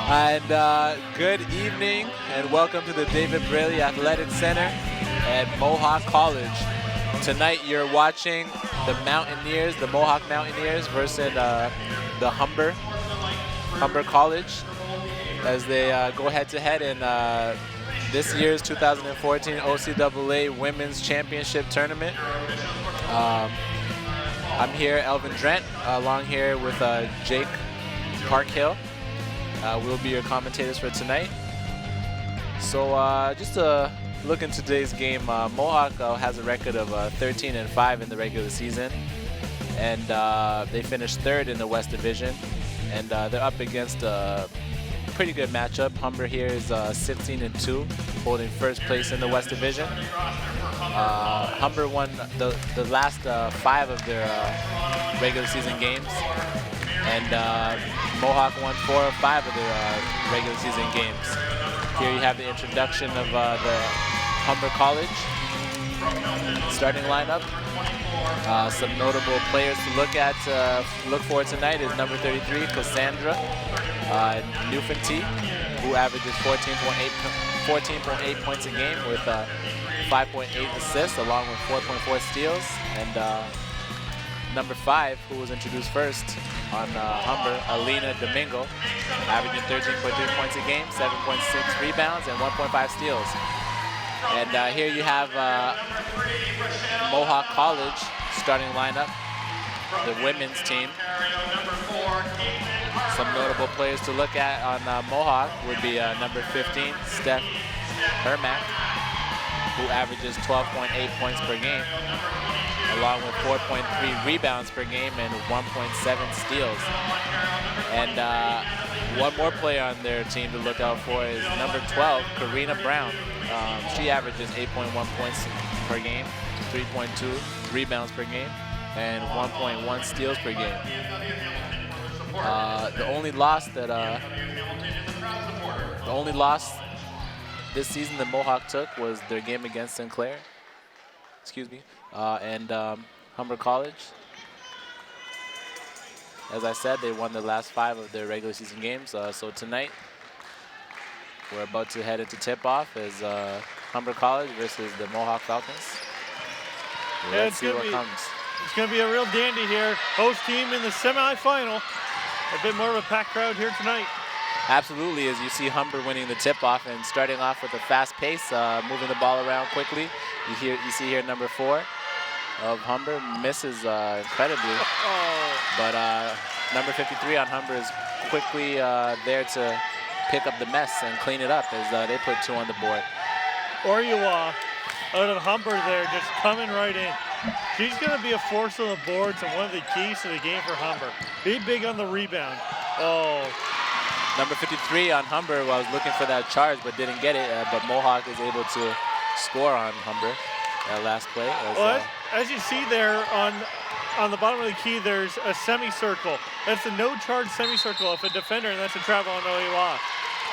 And good evening and welcome to the David Braley Athletic Center at Mohawk College. Tonight you're watching the Mountaineers, the Mohawk Mountaineers versus the Humber College as they go head to head in this year's 2014 OCAA Women's Championship Tournament. I'm here, Elvin Drent, along here with Jake Parkhill. We'll be your commentators for tonight. So just to look into today's game, Mohawk has a record of 13-5 in the regular season, and they finished third in the West Division, and they're up against a pretty good matchup. Humber here is 16-2, holding first place in the West Division. Humber won the last 5 of their regular season games, and Mohawk won 4 or 5 of their regular season games. Here you have the introduction of the Humber College starting lineup. Some notable players to look for tonight is number 33, Cassandra Newfanty, who averages 14.8 points a game with 5.8 assists along with 4.4 steals. And number 5, who was introduced first on Humber, Alina Domingo, averaging 13.3 points a game, 7.6 rebounds, and 1.5 steals. And here you have Mohawk College starting lineup, the women's team. Some notable players to look at on Mohawk would be number 15, Steph Hermack, who averages 12.8 points per game, along with 4.3 rebounds per game and 1.7 steals. And one more player on their team to look out for is number 12, Karina Brown. She averages 8.1 points per game, 3.2 rebounds per game, and 1.1 steals per game. The only loss this season that Mohawk took was their game against Sinclair. And Humber College. As I said, they won the last 5 of their regular season games. So tonight, we're about to head into tip-off as Humber College versus the Mohawk Falcons. Let's see what comes. It's going to be a real dandy here. Host team in the semifinal. A bit more of a packed crowd here tonight. Absolutely, as you see Humber winning the tip-off and starting off with a fast pace, moving the ball around quickly. You see here number 4 of Humber misses incredibly, but number 53 on Humber is quickly there to pick up the mess and clean it up as they put 2 on the board. Oriwa out of Humber there, just coming right in. She's going to be a force on the boards and one of the keys to the game for Humber. Be big on the rebound. Number 53 on Humber was looking for that charge but didn't get it, but Mohawk is able to score on Humber that last play. As you see there on the bottom of the key, there's a semicircle. That's a no-charge semicircle if a defender, and that's a travel on Oiwa.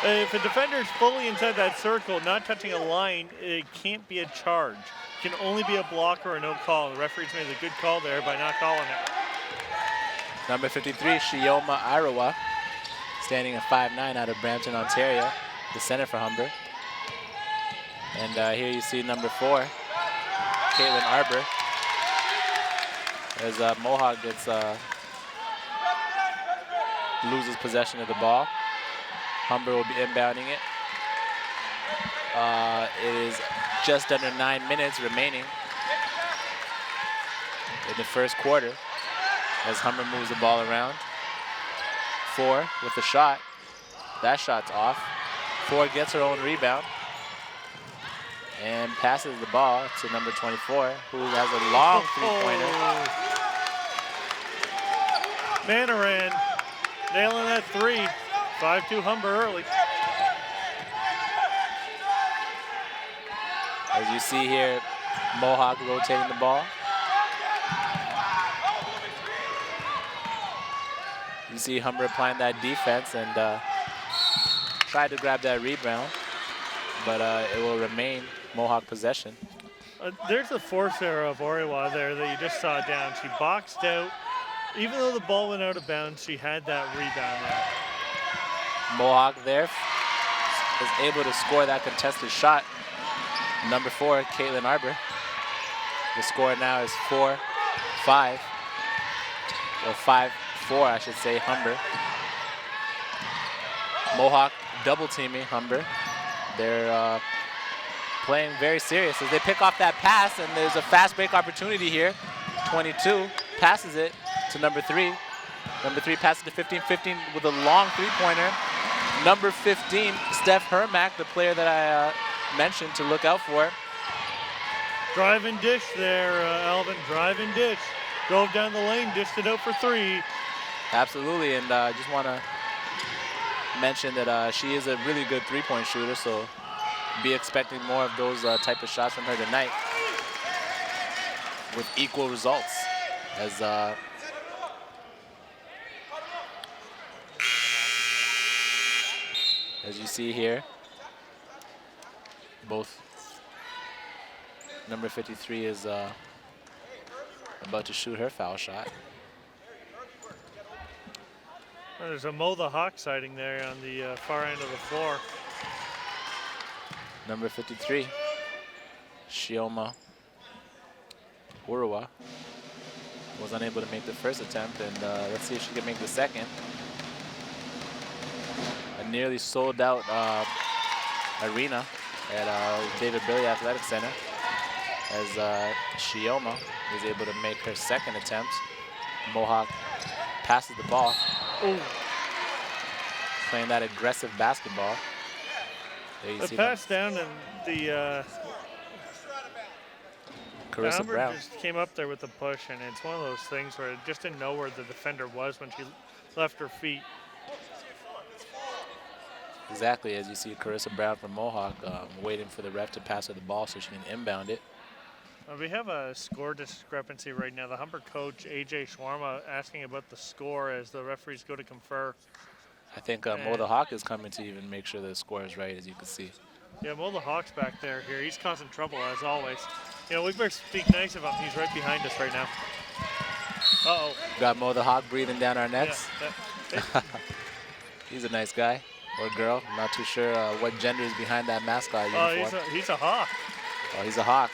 If a defender is fully inside that circle, not touching a line, it can't be a charge. It can only be a block or a no call. The referee's made a good call there by not calling it. Number 53, Shioma Arawa, standing at 5'9" out of Brampton, Ontario, the center for Humber. And here you see number 4, Caitlin Arbor, as Mohawk loses possession of the ball. Humber will be inbounding it. It is just under 9 minutes remaining in the first quarter as Humber moves the ball around. 4 with the shot. That shot's off. 4 gets her own rebound and passes the ball to number 24, who has a long three-pointer. Manaran nailing that 3. 5-2 Humber early. As you see here, Mohawk rotating the ball. You see Humber applying that defense and tried to grab that rebound, but it will remain Mohawk possession. There's the force there of Oriwa there that you just saw down. She boxed out. Even though the ball went out of bounds, she had that rebound there. Mohawk there is able to score that contested shot. Number 4, Caitlin Arbor. The score now is 4-5, or 5-4, I should say, Humber. Mohawk double teaming Humber. They're playing very serious as they pick off that pass, and there's a fast break opportunity here. 22 passes it to number 3. Number 3 passes to 15. 15 with a long three-pointer. Number 15, Steph Hermack, the player that I mentioned to look out for. Drive and dish there, Alvin. Drive and dish. Drove down the lane, dished it out for 3. Absolutely, and I just want to mention that she is a really good three-point shooter, so be expecting more of those type of shots from her tonight with equal results. As you see here, both number 53 is about to shoot her foul shot. There's a Mo the Hawk sighting there on the far end of the floor. Number 53, Shioma Urawa, was unable to make the first attempt, and let's see if she can make the second. A nearly sold out arena at David Braley Athletic Center as Shioma is able to make her second attempt. Mohawk passes the ball. Ooh. Playing that aggressive basketball. There you the see pass down, and the Carissa Humber Brown. just came up there with the push, and it's one of those things where it just didn't know where the defender was when she left her feet. Exactly, as you see Carissa Brown from Mohawk waiting for the ref to pass her the ball so she can inbound it. We have a score discrepancy right now. The Humber coach, AJ Schwarma, asking about the score as the referees go to confer. I think Mo the Hawk is coming to even make sure the score is right, as you can see. Yeah, Mo the Hawk's back there here. He's causing trouble, as always. You know, we better speak nice of him. He's right behind us right now. Uh-oh. Got Mo the Hawk breathing down our necks. Yeah, He's a nice guy, or girl. I'm not too sure what gender is behind that mascot uniform. He's a Hawk. Oh, he's a Hawk.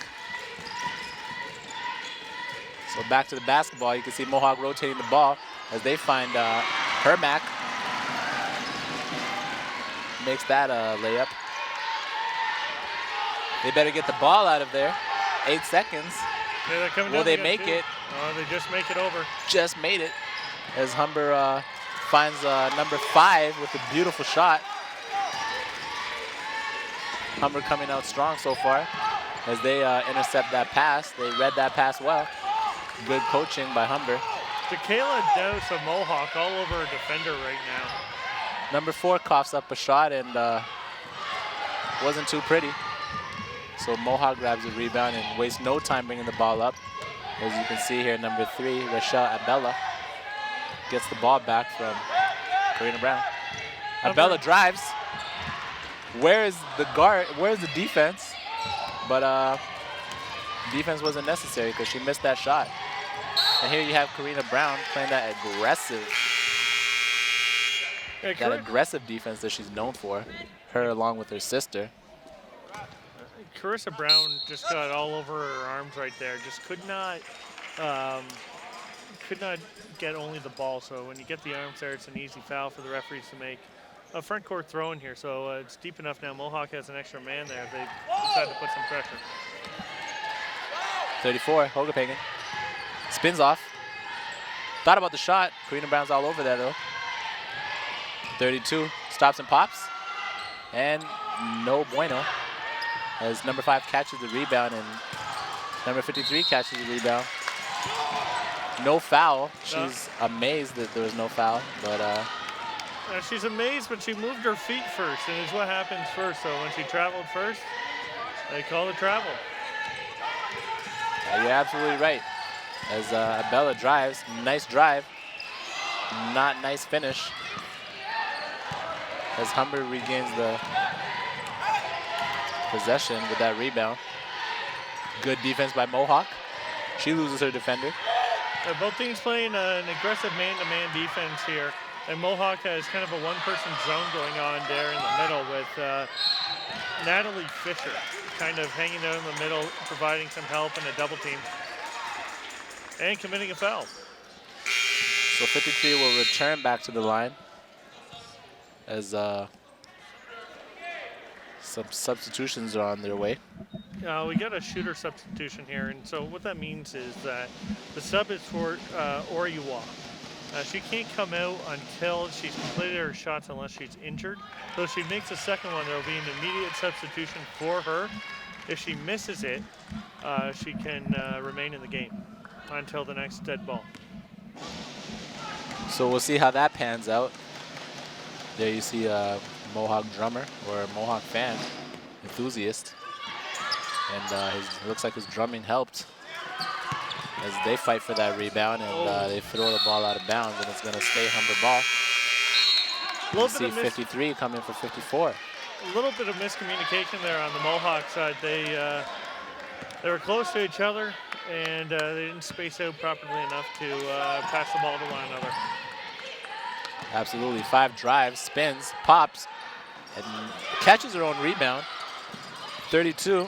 So back to the basketball. You can see Mohawk rotating the ball as they find Hermack. Makes that a layup. They better get the ball out of there. 8 seconds. Yeah, they're coming Will down. they make it? Oh, they just make it over. Just made it. As Humber finds number 5 with a beautiful shot. Humber coming out strong so far as they intercept that pass. They read that pass well. Good coaching by Humber. Tequila Dose of Mohawk all over a defender right now. Number 4 coughs up a shot and wasn't too pretty. So Mohawk grabs a rebound and wastes no time bringing the ball up. As you can see here, number 3, Rochelle Abella, gets the ball back from Karina Brown. Abella drives. Where is the guard? Where's the defense? But defense wasn't necessary because she missed that shot. And here you have Karina Brown playing that aggressive, aggressive defense that she's known for. Her along with her sister. Carissa Brown just got all over her arms right there. Just could not get only the ball. So when you get the arms there, it's an easy foul for the referees to make. A front court throw in here, so it's deep enough now. Mohawk has an extra man there. They decided to put some pressure. 34, Hogepagan. Spins off. Thought about the shot. Karina Brown's all over that though. 32, stops and pops. And no bueno. As number 5 catches the rebound and number 53 catches the rebound. No foul. She's amazed that there was no foul, but she's amazed, but she moved her feet first, and it's what happens first. So when she traveled first, they call it travel. You're absolutely right. As Abella drives, nice drive, not nice finish. As Humber regains the possession with that rebound. Good defense by Mohawk. She loses her defender. Both teams playing an aggressive man-to-man defense here. And Mohawk has kind of a one-person zone going on there in the middle with Natalie Fisher kind of hanging out in the middle, providing some help in a double team, and committing a foul. So 53 will return back to the line as some substitutions are on their way. We got a shooter substitution here, and so what that means is that the sub is for Oriwa. She can't come out until she's completed her shots unless she's injured. So if she makes the second one, there will be an immediate substitution for her. If she misses it, she can remain in the game until the next dead ball. So we'll see how that pans out. There you see a Mohawk drummer or a Mohawk fan, enthusiast. And it looks like his drumming helped as they fight for that rebound, and they throw the ball out of bounds, and it's going to stay Humber ball. You see 53 coming for 54. A little bit of miscommunication there on the Mohawk side. They were close to each other, and they didn't space out properly enough to pass the ball to one another. Absolutely. 5 drives, spins, pops, and catches her own rebound. 32,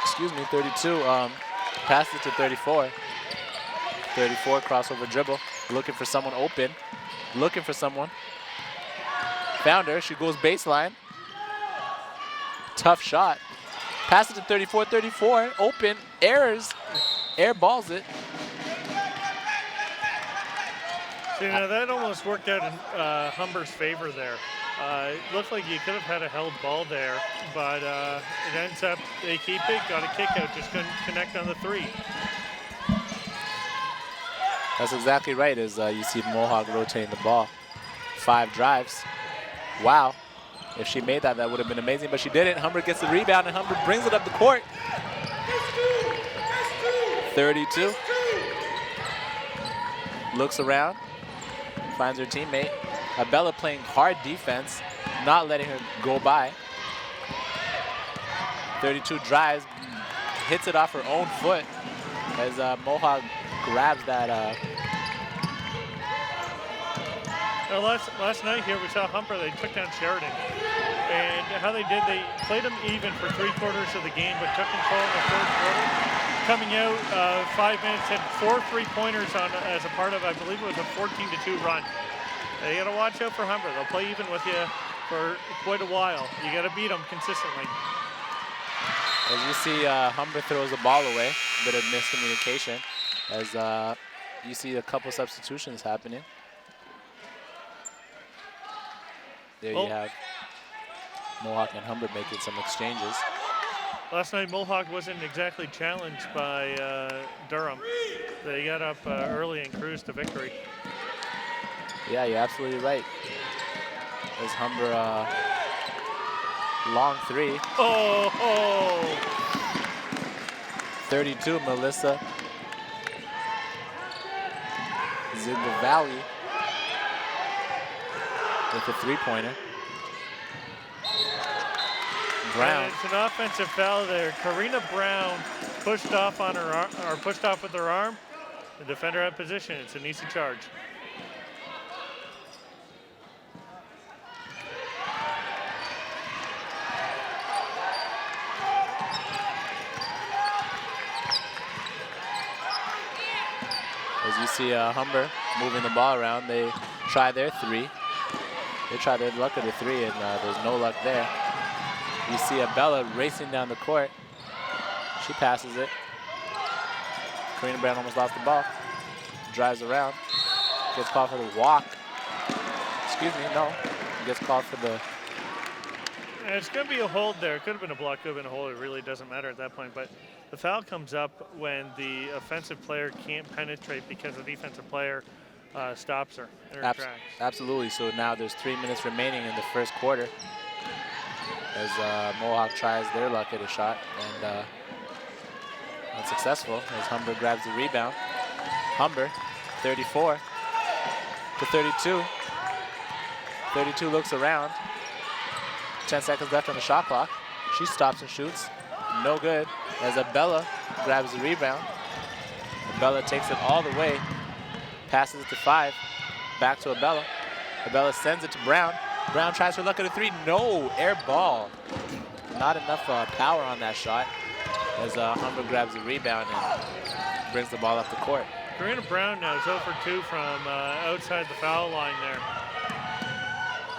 excuse me, 32 passes to 34. 34 crossover dribble, looking for someone open, looking for someone. Found her, she goes baseline. Tough shot. Passes to 34, 34, open, errors, air balls it. So, that almost worked out in Humber's favor there. It looked like you could have had a held ball there, but it ends up, they keep it, got a kick out, just couldn't connect on the 3. That's exactly right, as you see Mohawk rotating the ball. 5 drives. Wow. If she made that, that would have been amazing, but she didn't. Humber gets the rebound, and Humber brings it up the court. 32. Looks around, finds her teammate. Abella playing hard defense, not letting her go by. 32 drives, hits it off her own foot as Mohawk grabs that. Last night here we saw Humber, they took down Sheridan. And how they did, they played them even for 3/4 of the game, but took control in the 3rd quarter. Coming out 5 minutes, had 4 3-pointers on as a part of, I believe it was a 14-2 run. You got to watch out for Humber. They'll play even with you for quite a while. You got to beat them consistently. As you see, Humber throws the ball away. A bit of miscommunication as you see a couple substitutions happening. There you have Mohawk and Humber making some exchanges. Last night, Mohawk wasn't exactly challenged by Durham. They got up early and cruised to victory. Yeah, you're absolutely right. As Humber, long 3. 32, Melissa Valley with a 3-pointer. Brown. And it's an offensive foul there. Karina Brown pushed off on her or pushed off with her arm. The defender at position. It's an easy charge. As you see Humber moving the ball around, they try their 3. They try their luck at a 3, and there's no luck there. You see Abella racing down the court. She passes it. Karina Brown almost lost the ball. Drives around. Gets called for the walk. Excuse me, no. Gets called for the... It's going to be a hold there. It could have been a block, could have been a hold. It really doesn't matter at that point. But the foul comes up when the offensive player can't penetrate because the defensive player stops her in her tracks. Absolutely. So now there's 3 minutes remaining in the first quarter as Mohawk tries their luck at a shot and unsuccessful as Humber grabs the rebound. Humber, 34 to 32. 32 looks around. 10 seconds left on the shot clock. She stops and shoots. No good as Abella grabs the rebound. Abella takes it all the way. Passes it to 5. back to Abella. Abella sends it to Brown. Brown tries her luck at a 3. No, air ball. Not enough power on that shot as Humber grabs the rebound and brings the ball up the court. Karina Brown now is 0 for 2 from outside the foul line there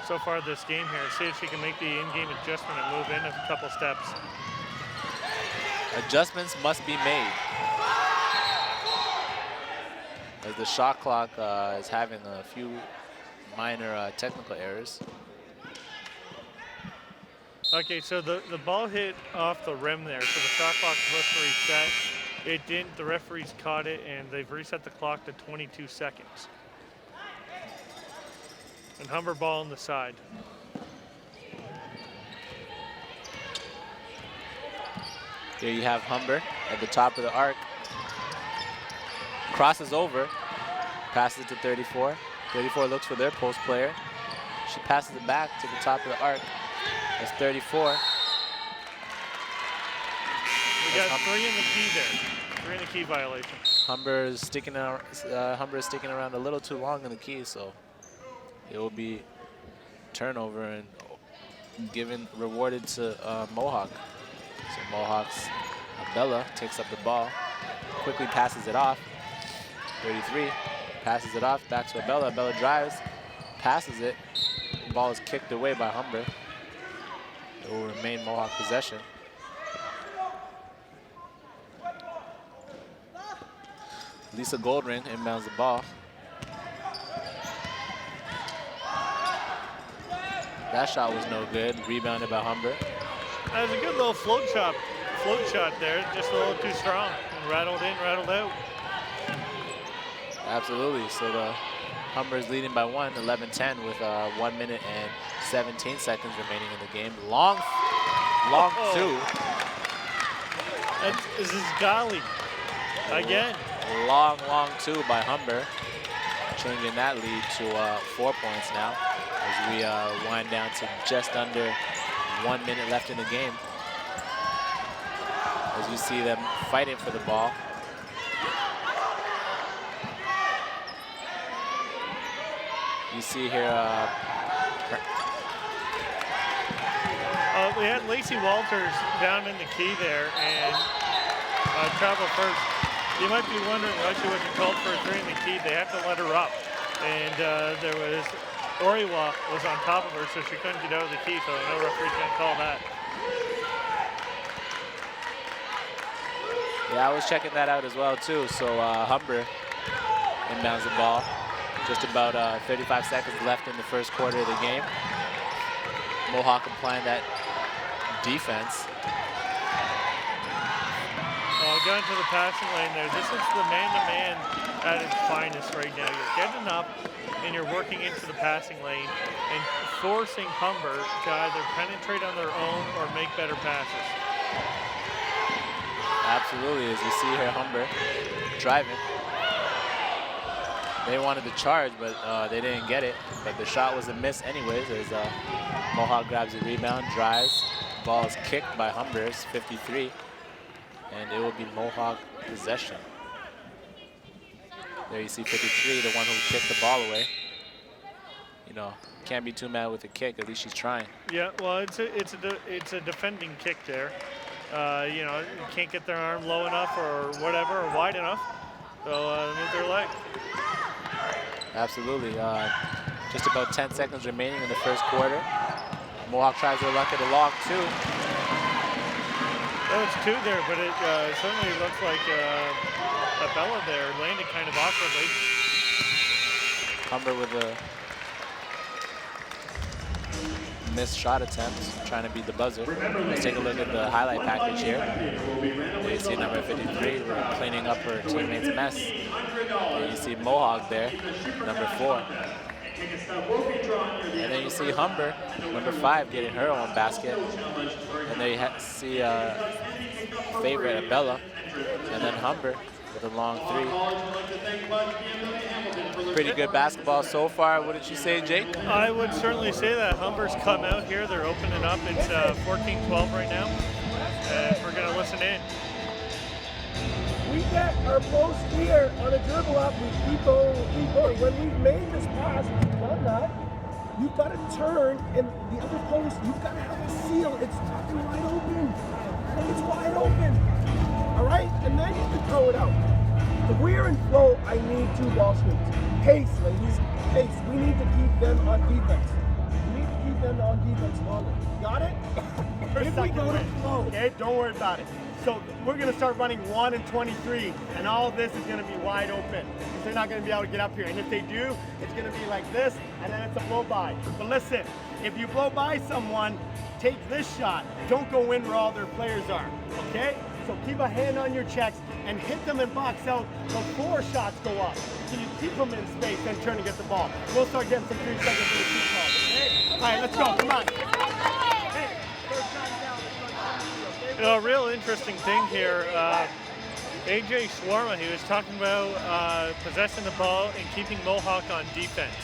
so far this game here. See if she can make the in-game adjustment and move in a couple steps. Adjustments must be made, as the shot clock is having a few minor technical errors. Okay, so the ball hit off the rim there, so the shot clock's supposed to reset. It didn't, the referees caught it, and they've reset the clock to 22 seconds. And Humber ball on the side. Here you have Humber at the top of the arc. Crosses over, passes it to 34. 34 looks for their post player. She passes it back to the top of the arc. That's 34. We got 3 in the key there. 3 in the key violation. Humber is sticking around a little too long in the key, so it will be turnover and rewarded to Mohawk. So Mohawk's Bella takes up the ball, quickly passes it off. 33 passes it off back to Abella. Abella drives, passes it. The ball is kicked away by Humber. It will remain Mohawk possession. Lisa Goldring inbounds the ball. That shot was no good. Rebounded by Humber. That was a good little float shot there. Just a little too strong. And rattled in, rattled out. Absolutely. So the Humber's leading by 1, 11-10 with 1 minute and 17 seconds remaining in the game. Long two. This is Gali again. Long two by Humber, changing that lead to 4 points now as we wind down to just under 1 minute left in the game. As you see them fighting for the ball. You see here we had Lacey Walters down in the key there and travel first. You might be wondering why she wasn't called for a 3 in the key. They have to let her up. And there was, Oriwa was on top of her, so she couldn't get out of the key, so no referee's gonna call that. Yeah, I was checking that out as well too. So Humber inbounds the ball. Just about 35 seconds left in the first quarter of the game. Mohawk applying that defense. Going to the passing lane there. This is the man-to-man at its finest right now. You're getting up and you're working into the passing lane and forcing Humber to either penetrate on their own or make better passes. Absolutely, as you see here, Humber driving. They wanted to charge, but they didn't get it. But the shot was a miss anyways, as Mohawk grabs a rebound, drives. Ball is kicked by Humber, it's 53. And it will be Mohawk possession. There you see 53, the one who kicked the ball away. You know, can't be too mad with a kick, at least she's trying. Yeah, well, it's a defending kick there. You know, you can't get their arm low enough or whatever, or wide enough. So move their leg. Absolutely. Just about 10 seconds remaining in the first quarter. Mohawk tries their luck at a long 2. Well, it's 2 there, but it certainly looks like Abella there landed kind of awkwardly. Humber with a missed shot attempt, trying to beat the buzzer. Let's take a look at the highlight package here. There you see number 53 cleaning up her teammates' mess. There you see Mohawk there, number 4. And then you see Humber, number 5, getting her own basket. And there you see favorite Abella, and then Humber with a long 3. Pretty good basketball so far, wouldn't you say, Jake? I would certainly say that. Humber's come out here, they're opening up. It's 14-12 right now. We're gonna listen in. We get our post here on a dribble up, we keep going, we keep going. When we've made this pass, we've done that, you've got to turn, and the other post, you've got to have a seal. It's fucking wide open. It's wide open. All right? And then you can throw it out. If we're in flow, I need 2 ball screens. Pace, ladies, pace. We need to keep them on defense. We need to keep them on defense longer. Got it? If we go to flow. Okay, don't worry about it. So we're going to start running 1 and 23, and all of this is going to be wide open. Because they're not going to be able to get up here. And if they do, it's going to be like this, and then it's a blow by. But listen, if you blow by someone, take this shot. Don't go in where all their players are, okay? So keep a hand on your checks and hit them and box out before shots go up. So you keep them in space, then turn and get the ball. We'll start getting some 3 seconds for the shoot calls, okay? All right, let's go, come on. Hey, third time down, let's go. You know, a real interesting thing here, AJ Swarma, he was talking about possessing the ball and keeping Mohawk on defense.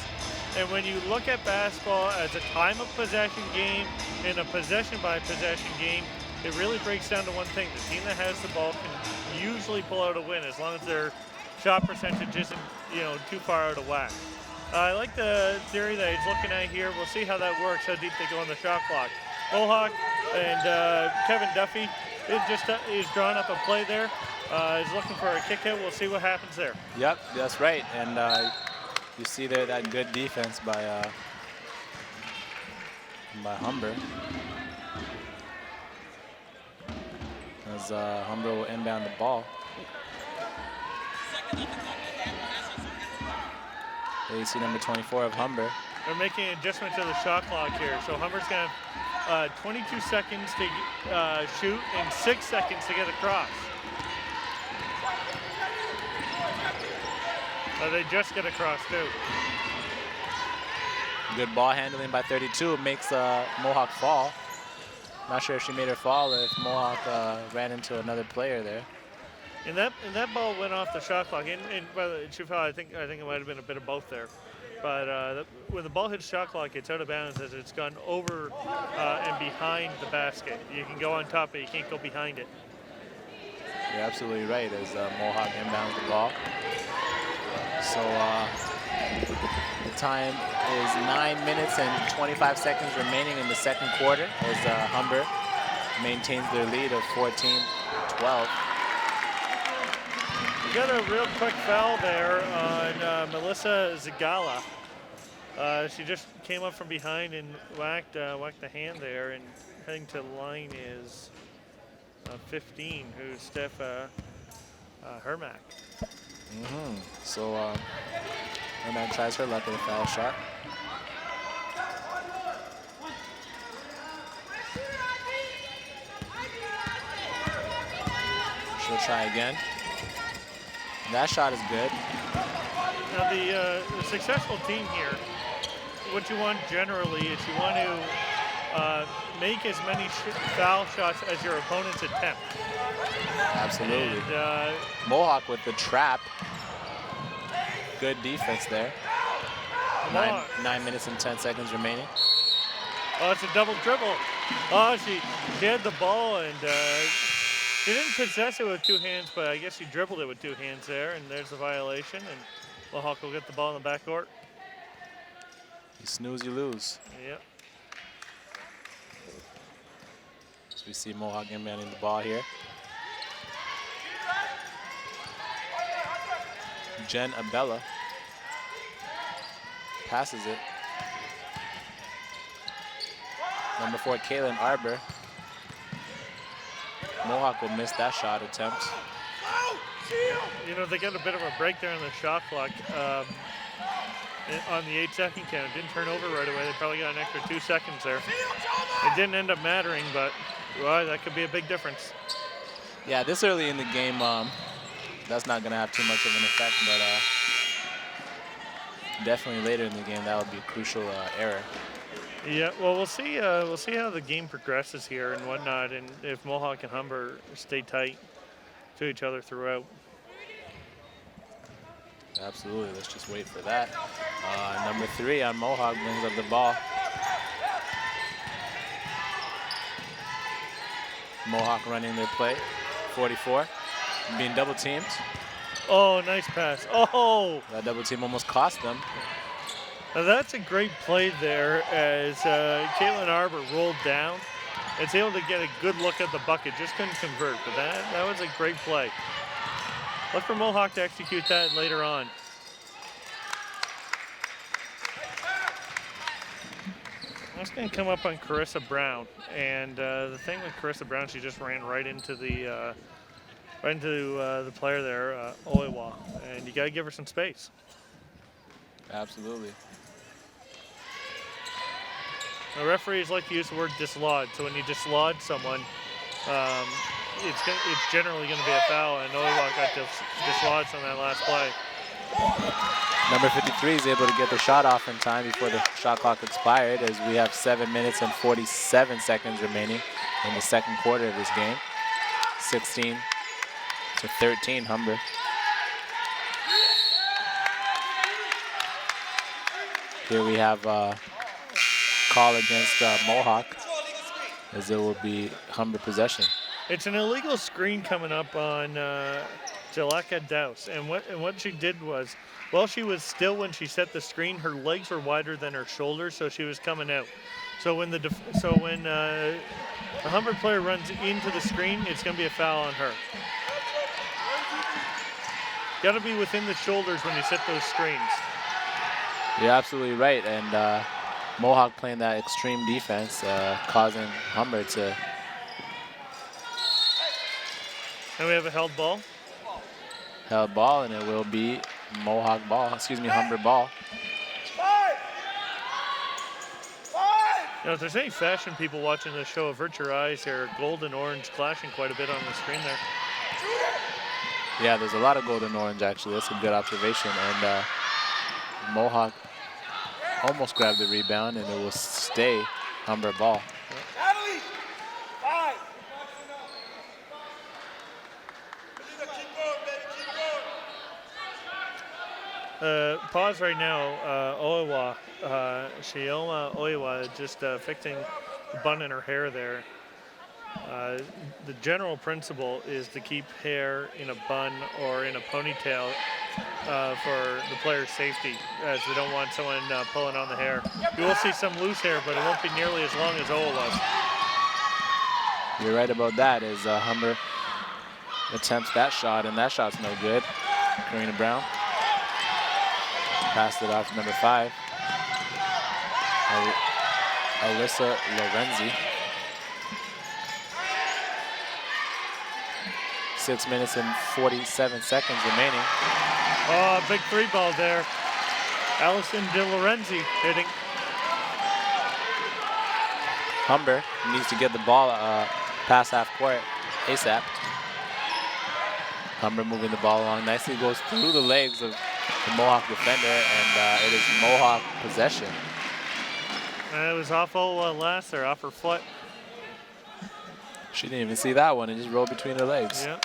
And when you look at basketball as a time of possession game and a possession by possession game, it really breaks down to one thing. The team that has the ball can usually pull out a win as long as their shot percentage isn't, too far out of whack. I like the theory that he's looking at here. We'll see how that works, how deep they go on the shot clock. Mohawk and Kevin Duffy is drawing up a play there. He's looking for a kick out. We'll see what happens there. Yep, that's right. And you see there that good defense by Humber. As Humber will inbound the ball. There you see number 24 of Humber. They're making an adjustment to the shot clock here. So Humber's going to have 22 seconds to shoot and 6 seconds to get across. They just get across too. Good ball handling by 32 makes Mohawk fall. Not sure if she made her fall or if Mohawk ran into another player there. And that ball went off the shot clock. And by the she fell, I think it might have been a bit of both there. But when the ball hits shot clock, it's out of bounds as it's gone over and behind the basket. You can go on top, but you can't go behind it. You're absolutely right as Mohawk inbounds the ball. So the time is 9 minutes and 25 seconds remaining in the second quarter as Humber maintains their lead of 14-12. We got a real quick foul there on Melissa Zagala. She just came up from behind and whacked the hand there, and heading to the line is 15, who's Steph Hermack. So Hermack tries her luck with a foul shot. She'll try again. That shot is good. Now the successful team here, what you want generally is you want to make as many foul shots as your opponents attempt. Absolutely. And, Mohawk with the trap. Good defense there. 9 minutes and 10 seconds remaining. Oh, it's a double dribble. Oh, she had the ball and she didn't possess it with 2 hands, but I guess she dribbled it with 2 hands there, and there's a violation, and Mohawk will get the ball in the backcourt. You snooze, you lose. Yep. So we see Mohawk inbounding the ball here. Jen Abella passes it. Number 4, Kaylin Arbor. Mohawk will miss that shot attempt. They got a bit of a break there on the shot clock on the 8-second count. Didn't turn over right away. They probably got an extra 2 seconds there. It didn't end up mattering, but well, that could be a big difference. Yeah, this early in the game, that's not going to have too much of an effect, but definitely later in the game, that would be a crucial error. Yeah, well, we'll see how the game progresses here and whatnot, and if Mohawk and Humber stay tight to each other throughout. Absolutely, let's just wait for that. Number 3 on Mohawk brings up the ball. Mohawk running their play, 44. being double teamed. Oh, nice pass. Oh, That double team almost cost them. now that's a great play there as Caitlin Arbor rolled down. It's able to get a good look at the bucket. Just couldn't convert, but that was a great play. Look for Mohawk to execute that later on. That's going to come up on Carissa Brown. And the thing with Carissa Brown, she just ran right into the player there, Oiwa. And you got to give her some space. Absolutely. The referees like to use the word dislodge. So when you dislodge someone, it's generally going to be a foul. And Oiwa got dislodged on that last play. Number 53 is able to get the shot off in time before the shot clock expired, as we have 7 minutes and 47 seconds remaining in the second quarter of this game. 16-13, Humber. Here we have call against Mohawk, as it will be Humber possession. It's an illegal screen coming up on Jaleka Douse, and what she did was, while she was still when she set the screen, her legs were wider than her shoulders, so she was coming out. So when the Humber player runs into the screen, it's going to be a foul on her. Got to be within the shoulders when you set those screens. You're absolutely right, and Mohawk playing that extreme defense, causing Humber to. And we have a held ball. Held ball, and it will be Mohawk ball, excuse me, Humber ball. Now, if there's any fashion people watching this show, avert your eyes. There are gold and orange clashing quite a bit on the screen there. Yeah, there's a lot of gold and orange, actually. That's a good observation. And Mohawk almost grabbed the rebound, and it will stay Humber ball. Pause right now. Oiwa, Shioma Oiwa, just fixing the bun in her hair there. The general principle is to keep hair in a bun or in a ponytail for the player's safety, as we don't want someone pulling on the hair. You will see some loose hair, but it won't be nearly as long as Oiwa's. You're right about that, as Humber attempts that shot, and that shot's no good. Karina Brown. Passed it off to number 5. Alyssa Lorenzi. 6 minutes and 47 seconds remaining. Oh, big three ball there. Allison De Lorenzi hitting. Humber needs to get the ball past half court ASAP. Humber moving the ball along nicely, goes through the legs of the Mohawk defender, and it is Mohawk possession. It was off last there, off her foot. She didn't even see that one. It just rolled between her legs. Yeah.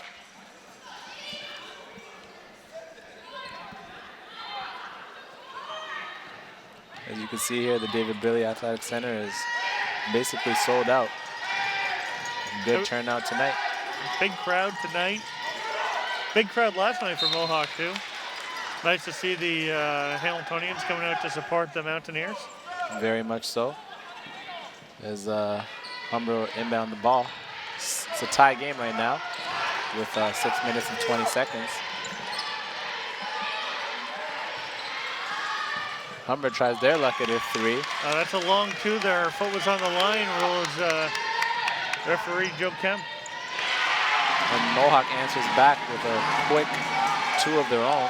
As you can see here, the David Braley Athletic Center is basically sold out. Good turnout tonight. Big crowd tonight. Big crowd last night for Mohawk too. Nice to see the Hamiltonians coming out to support the Mountaineers. Very much so. As Humber inbound the ball. It's a tie game right now with 6 minutes and 20 seconds. Humber tries their luck at a 3. That's a long 2 there. Her foot was on the line, rules referee Joe Kemp. And Mohawk answers back with a quick 2 of their own.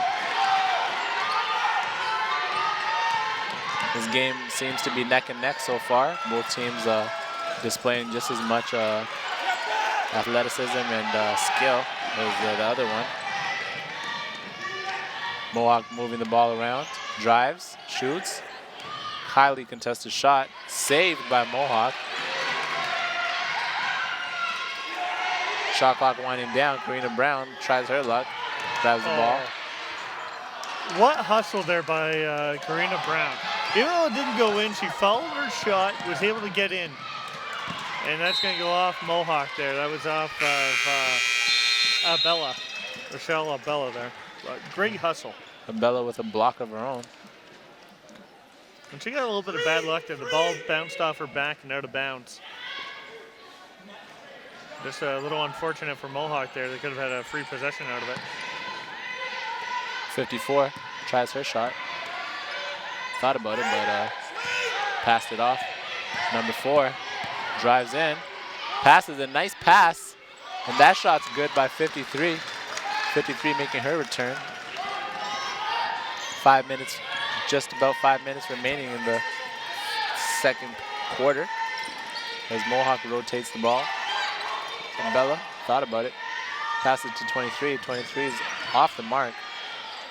This game seems to be neck and neck so far. Both teams displaying just as much athleticism and skill as the other one. Mohawk moving the ball around, drives, shoots. Highly contested shot, saved by Mohawk. Shot clock winding down. Karina Brown tries her luck, grabs the ball. What hustle there by Karina Brown. Even though it didn't go in, she followed her shot, was able to get in. And that's going to go off Mohawk there. That was off of Bella. Rochelle Abella there. Great hustle. Abella with a block of her own. And she got a little bit of bad luck there. The ball bounced off her back and out of bounds. Just a little unfortunate for Mohawk there. They could have had a free possession out of it. 54 tries her shot. Thought about it, but passed it off. Number 4 drives in, passes a nice pass, and that shot's good by 53. 53 making her return. 5 minutes, just about 5 minutes remaining in the second quarter as Mohawk rotates the ball. And Bella thought about it, passes to 23. 23 is off the mark.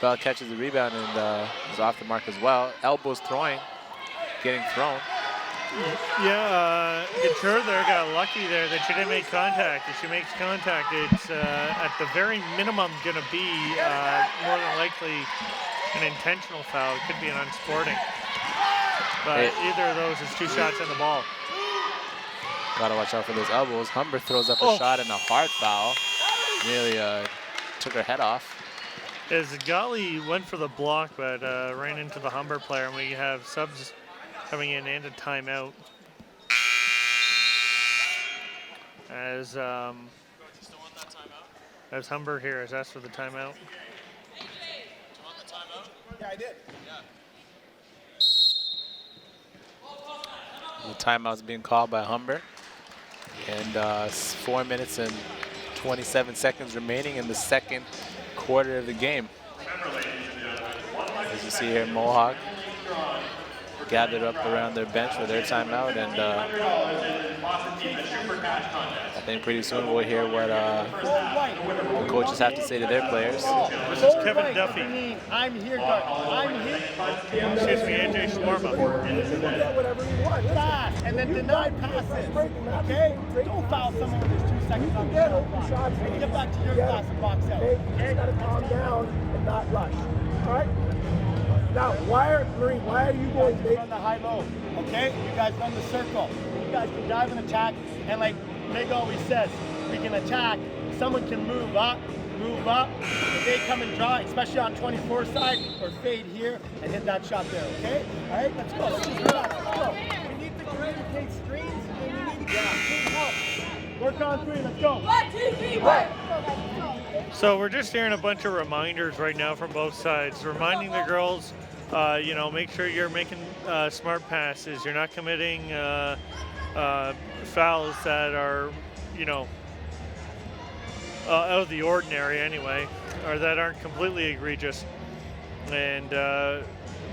Bella catches the rebound and is off the mark as well. Elbows throwing, getting thrown. Yeah, Couture there got lucky there that she didn't make contact. If she makes contact, it's at the very minimum going to be more than likely an intentional foul. It could be an unsporting. But either of those is 2 shots in the ball. Gotta watch out for those elbows. Humber throws up a shot and a hard foul. Nearly took her head off. As Gali went for the block, but ran into the Humber player, and we have subs coming in and a timeout. As Humber here has asked for the timeout. Yeah, I did. The timeout's being called by Humber. And 4 minutes and 27 seconds remaining in the second quarter of the game. As you see here, Mohawk gathered up around their bench for their timeout, and I think pretty soon we'll hear what the coaches have to say to their players. This is Kevin Duffy. I'm here, I'm here. Excuse me, AJ Schwarma. Whatever you want. Fast, and then deny passes. Okay? Don't foul someone when there's 2 seconds on the shot clock. And get back to your class and box out. Okay? You just gotta calm down and not rush. All right? Now, why are you going big? Run the high low, okay? You guys run the circle. You guys can dive and attack, and like Meg always says, we can attack. Someone can move up. If they come and draw, especially on 24 side, or fade here and hit that shot there, okay? All right, let's go. Let's just relax. Let's go. We need to communicate screens, and we need to get help. Work on 3. Let's go. 1, 2, 3, 1. So we're just hearing a bunch of reminders right now from both sides, reminding the girls, make sure you're making smart passes. You're not committing fouls that are, out of the ordinary anyway, or that aren't completely egregious. And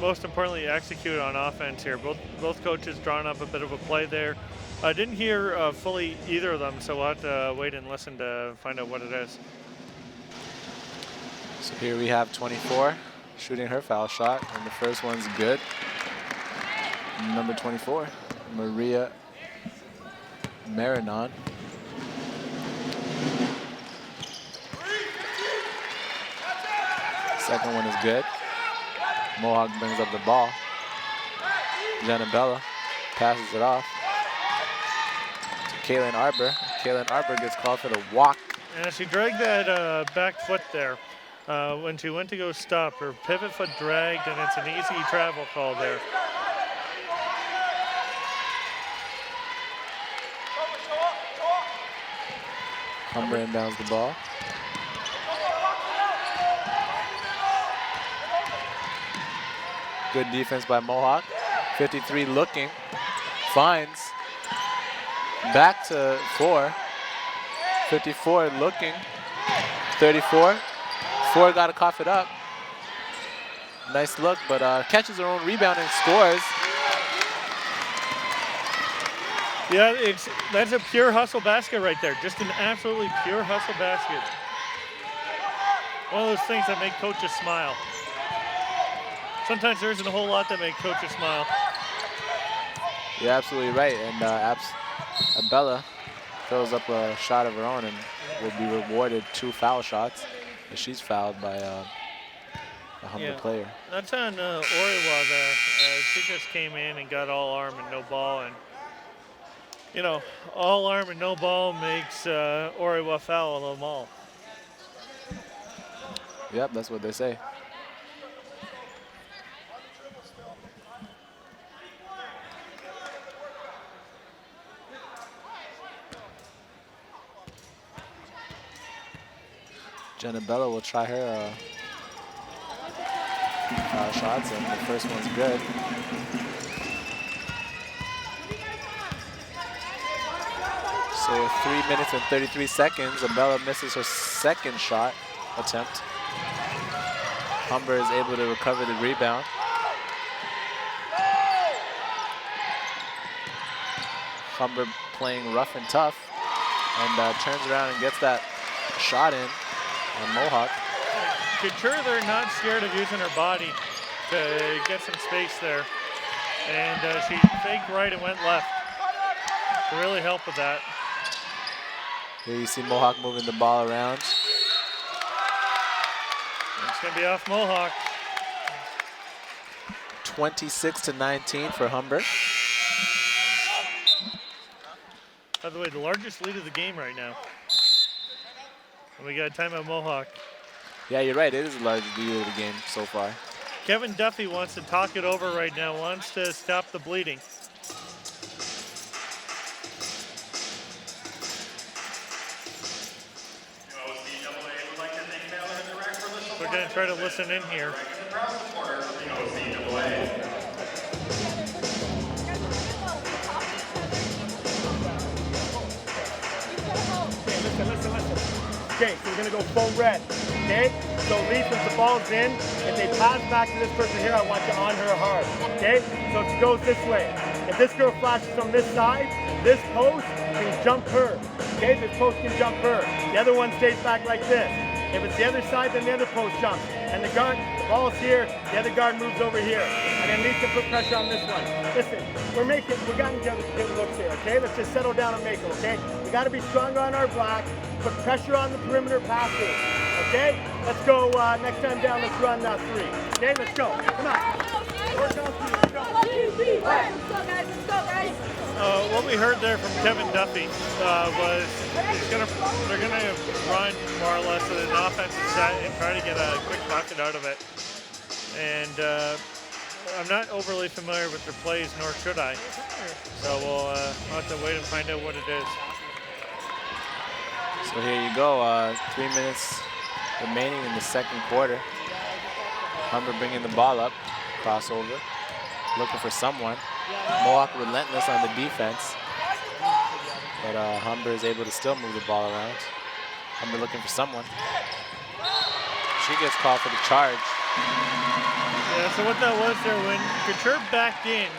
most importantly, execute on offense here. Both coaches drawn up a bit of a play there. I didn't hear fully either of them, so we'll have to wait and listen to find out what it is. So here we have 24 shooting her foul shot, and the first one's good. Number 24, Maria Marinon. Second one is good. Mohawk brings up the ball. Janabella passes it off to Kaylin Arbor. Kaylin Arbor gets called for the walk. And she dragged that back foot there. When she went to go stop, her pivot foot dragged, and it's an easy travel call there. Humber inbounds the ball. Good defense by Mohawk. 53 looking, finds, back to 4. 54 looking, 34. 4 got to cough it up. Nice look, but catches her own rebound and scores. Yeah, that's a pure hustle basket right there. Just an absolutely pure hustle basket. One of those things that make coaches smile. Sometimes there isn't a whole lot that make coaches smile. You're absolutely right, and Abella throws up a shot of her own and will be rewarded 2 foul shots. She's fouled by a Humber player. That's on Oriwa there. She just came in and got all arm and no ball, and all arm and no ball makes Oriwa foul them all. Yep, that's what they say. Jenna Bella will try her shots, and the first one's good. So 3 minutes and 33 seconds, Abella misses her second shot attempt. Humber is able to recover the rebound. Humber playing rough and tough, and turns around and gets that shot in on Mohawk. Couture, they're not scared of using her body to get some space there. And she faked right and went left to really help with that. Here you see Mohawk moving the ball around. It's going to be off Mohawk. 26-19 for Humber. By the way, the largest lead of the game right now. And we got a timeout Mohawk. Yeah, you're right. It is the largest lead of the game so far. Kevin Duffy wants to talk it over right now, wants to stop the bleeding. We're going to try to listen in here. Listen. Okay, so we're gonna go full red. Okay? So Lee, since the ball's in, if they pass back to this person here, I want you on her hard. Okay? So it goes this way. If this girl flashes from this side, this post can jump her. Okay? This post can jump her. The other one stays back like this. If it's the other side, then the other post jumps. And the guard, the ball's here, the other guard moves over here. And then Lee can put pressure on this one. Listen, we're getting good looks here, okay? Let's just settle down and make them, okay? We gotta be stronger on our block, put pressure on the perimeter passes, okay? Let's go, next time down, let's run 3. Okay, let's go, come on. Work on 3, let's go. Let's go, guys. Let's go, guys. What we heard there from Kevin Duffy was they're gonna run more or less with an offensive set and try to get a quick bucket out of it. And I'm not overly familiar with their plays, nor should I. So we'll have to wait and find out what it is. So here you go, 3 minutes remaining in the second quarter. Humber bringing the ball up, crossover, looking for someone. Mohawk relentless on the defense, but Humber is able to still move the ball around. Humber looking for someone. She gets called for the charge. Yeah, so what that was there, when Couture backed in,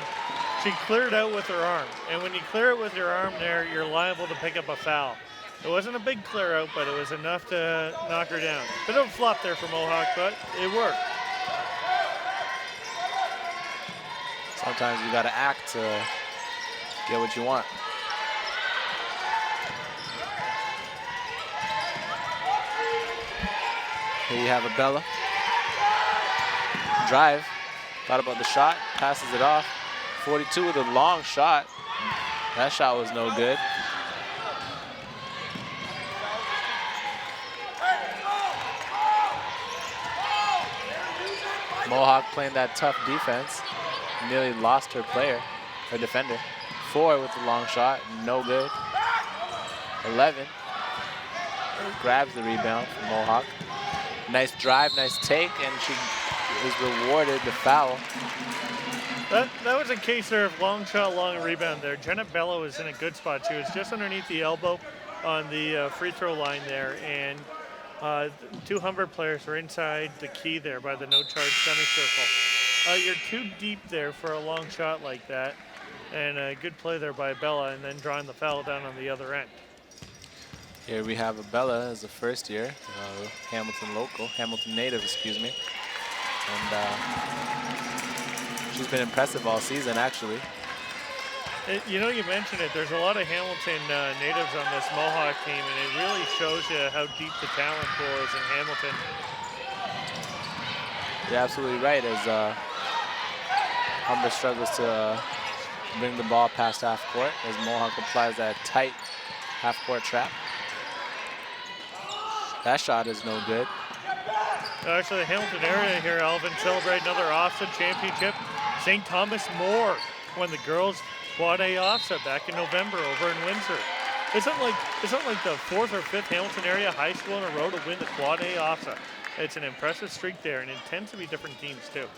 she cleared out with her arm. And when you clear it with your arm there, you're liable to pick up a foul. It wasn't a big clear out, but it was enough to knock her down. Bit of a flop there for Mohawk, but it worked. Sometimes you gotta act to get what you want. Here you have Abella. Drive, thought about the shot, passes it off. 42 with a long shot. That shot was no good. Mohawk playing that tough defense. Nearly lost her player, her defender. 4 with the long shot, no good. 11 grabs the rebound from Mohawk. Nice drive, nice take, and she is rewarded the foul. That was a case there of long shot, long rebound there. Jenna Bello was in a good spot. She was just underneath the elbow on the free throw line there, and 2 Humber players were inside the key there by the no-charge semicircle. You're too deep there for a long shot like that, and a good play there by Bella, and then drawing the foul down on the other end. Here we have Abella as a first year, Hamilton native, excuse me. And she's been impressive all season, actually. You know, you mentioned it, there's a lot of Hamilton natives on this Mohawk team, and it really shows you how deep the talent pool is in Hamilton. You're absolutely right, as Humber struggles to bring the ball past half court as Mohawk applies that tight half court trap. That shot is no good. Actually, the Hamilton area here, Alvin, celebrate another offset championship. St. Thomas More won the girls Quad A offset back in November over in Windsor. It's not like the 4th or 5th Hamilton area high school in a row to win the Quad A offset. It's an impressive streak there, and it tends to be different teams too.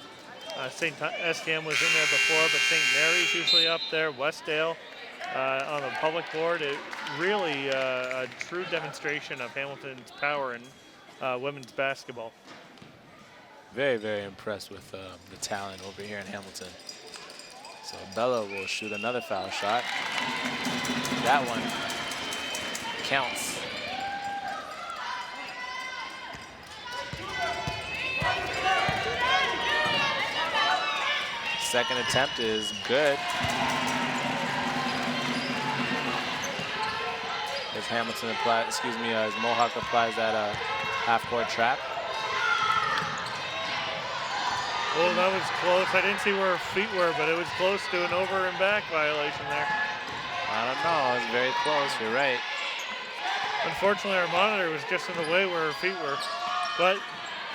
STM was in there before, but St. Mary's usually up there. Westdale on the public board. It really a true demonstration of Hamilton's power in women's basketball. Very, very impressed with the talent over here in Hamilton. So Bella will shoot another foul shot. That one counts. Second attempt is good. As Hamilton applies, as Mohawk applies that half-court trap. Oh, that was close. I didn't see where her feet were, but it was close to an over and back violation there. I don't know, it was very close, you're right. Unfortunately, our monitor was just in the way where her feet were, but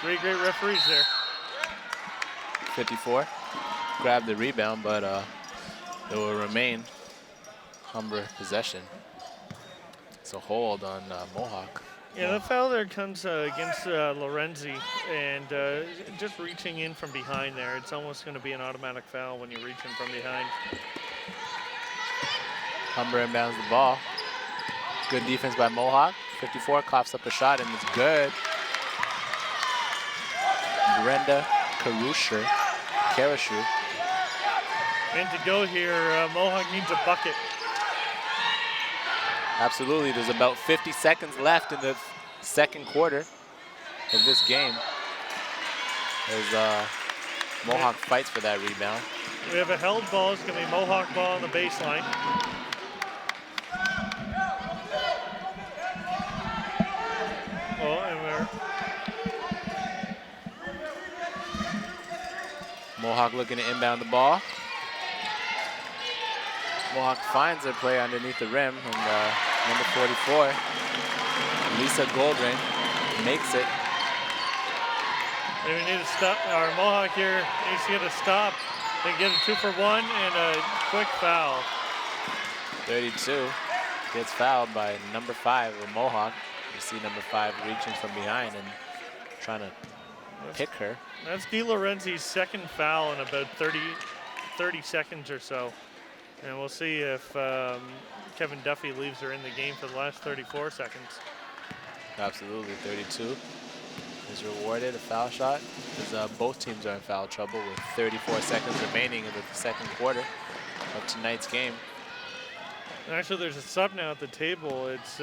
3 great referees there. 54, grabbed the rebound, but it will remain Humber possession. It's a hold on Mohawk. Yeah, the foul there comes against Lorenzi, and just reaching in from behind there. It's almost going to be an automatic foul when you reach in from behind. Humber inbounds the ball. Good defense by Mohawk. 54 coughs up a shot, and it's good. Brenda Karusher. And to go here, Mohawk needs a bucket. Absolutely, there's about 50 seconds left in the second quarter of this game. As Mohawk fights for that rebound. We have a held ball. It's going to be Mohawk ball on the baseline. Oh, and we're... Mohawk looking to inbound the ball. Mohawk finds a player underneath the rim, and number 44, Lisa Goldring, makes it. We need to stop. Our Mohawk here needs to get a stop. They get a 2 for 1 and a quick foul. 32 gets fouled by number 5 of Mohawk. You see number 5 reaching from behind and trying to pick her. That's Dee Lorenzi's second foul in about 30 seconds or so. And we'll see if Kevin Duffy leaves her in the game for the last 34 seconds. Absolutely, 32 is rewarded, a foul shot, because both teams are in foul trouble with 34 seconds remaining in the second quarter of tonight's game. And actually, there's a sub now at the table. It's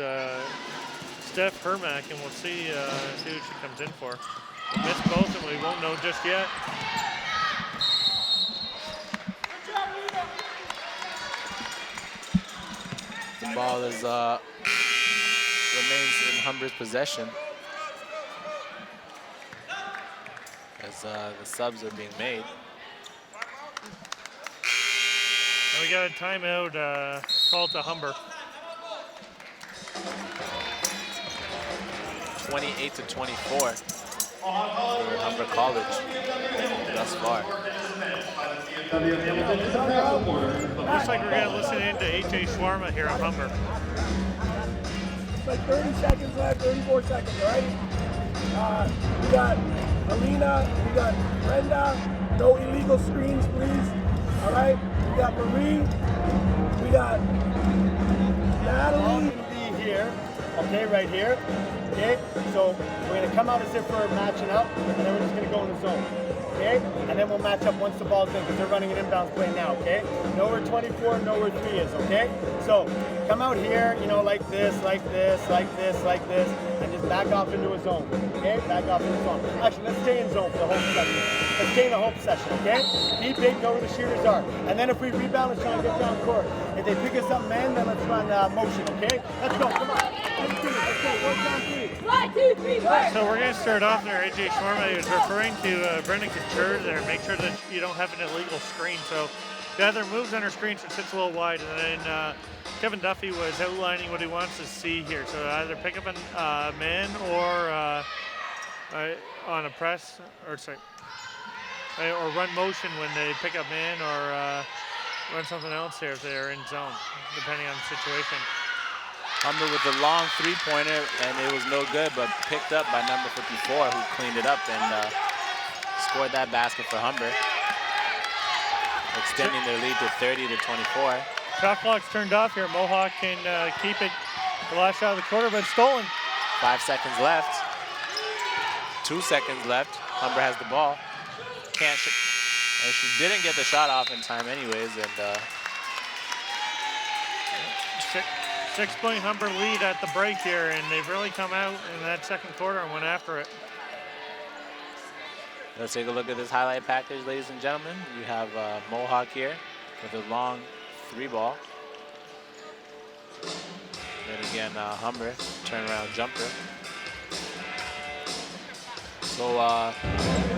Steph Hermack, and we'll see who she comes in for. We'll miss both, and we won't know just yet. The ball is remains in Humber's possession as the subs are being made. And we got a timeout called to Humber. 28-24 for Humber College thus far. Looks like we're going to listen in to A.J. Schwarma here at Humber. It's like 30 seconds left, 34 seconds, right? We got Alina, we got Brenda, no illegal screens, please. All right, we got Marie, we got Natalie. Be here, okay, right here. Okay, so we're gonna come out as if we're matching up, and then we're just gonna go in the zone. Okay, and then we'll match up once the ball's in, because they're running an inbounds play now. Okay, know where 24, know where 3 is. Okay, so come out here, you know, like this, like this, like this, like this, and just back off into a zone. Okay, back off into a zone. Actually, let's stay in zone for the whole session. Let's stay in the whole session. Okay, be big, know where the shooters are, and then if we rebound, let's try and get down court. If they pick us up man, then let's run motion. Okay, let's go. Come on. Let's do it. Let's go. 1, 2, 3. 1, 2, 3, 4. So we're going to start off there. A.J. Schwarma is referring to Brendan Couture there. Make sure that you don't have an illegal screen. So the other moves on her screen, so it sits a little wide. And then Kevin Duffy was outlining what he wants to see here. So either pick up a man or on a press, or run motion when they pick up man, or run something else here if they're in zone, depending on the situation. Humber with a long three-pointer, and it was no good, but picked up by number 54, who cleaned it up and scored that basket for Humber, extending their lead to 30-24. Shot clock's turned off here. Mohawk can keep it the last shot of the quarter, but stolen. 5 seconds left. 2 seconds left. Humber has the ball. And she didn't get the shot off in time anyways, and 6-point Humber lead at the break here, and they've really come out in that second quarter and went after it. Let's take a look at this highlight package, ladies and gentlemen. You have Mohawk here with a long 3-ball. Then again, Humber, turnaround jumper. So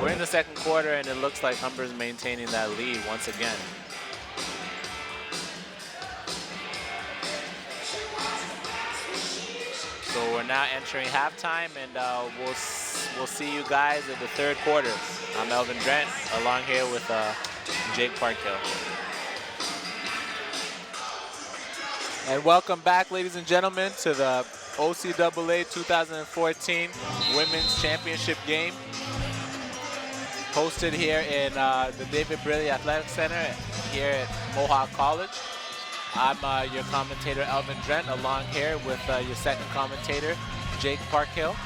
we're in the second quarter, and it looks like Humber's maintaining that lead once again. So we're now entering halftime, and we'll see you guys in the third quarter. I'm Elvin Drent, along here with Jake Parkhill. And welcome back, ladies and gentlemen, to the OCAA 2014 Women's Championship game, hosted here in the David Braley Athletic Center here at Mohawk College. I'm your commentator, Elvin Drent, along here with your second commentator, Jake Parkhill,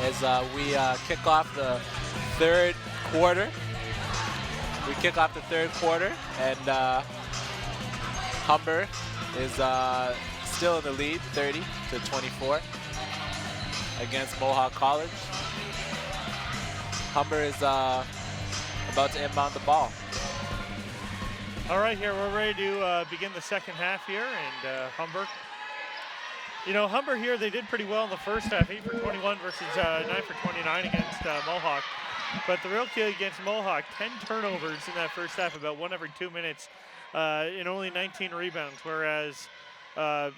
as we kick off the third quarter. And Humber is still in the lead, 30-24 against Mohawk College. Humber is about to inbound the ball. All right, here we're ready to begin the second half here, and Humber. You know, Humber here, they did pretty well in the first half, 8 for 21 versus 9 for 29 against Mohawk. But the real key against Mohawk, 10 turnovers in that first half, about 1 every 2 minutes, and only 19 rebounds, whereas a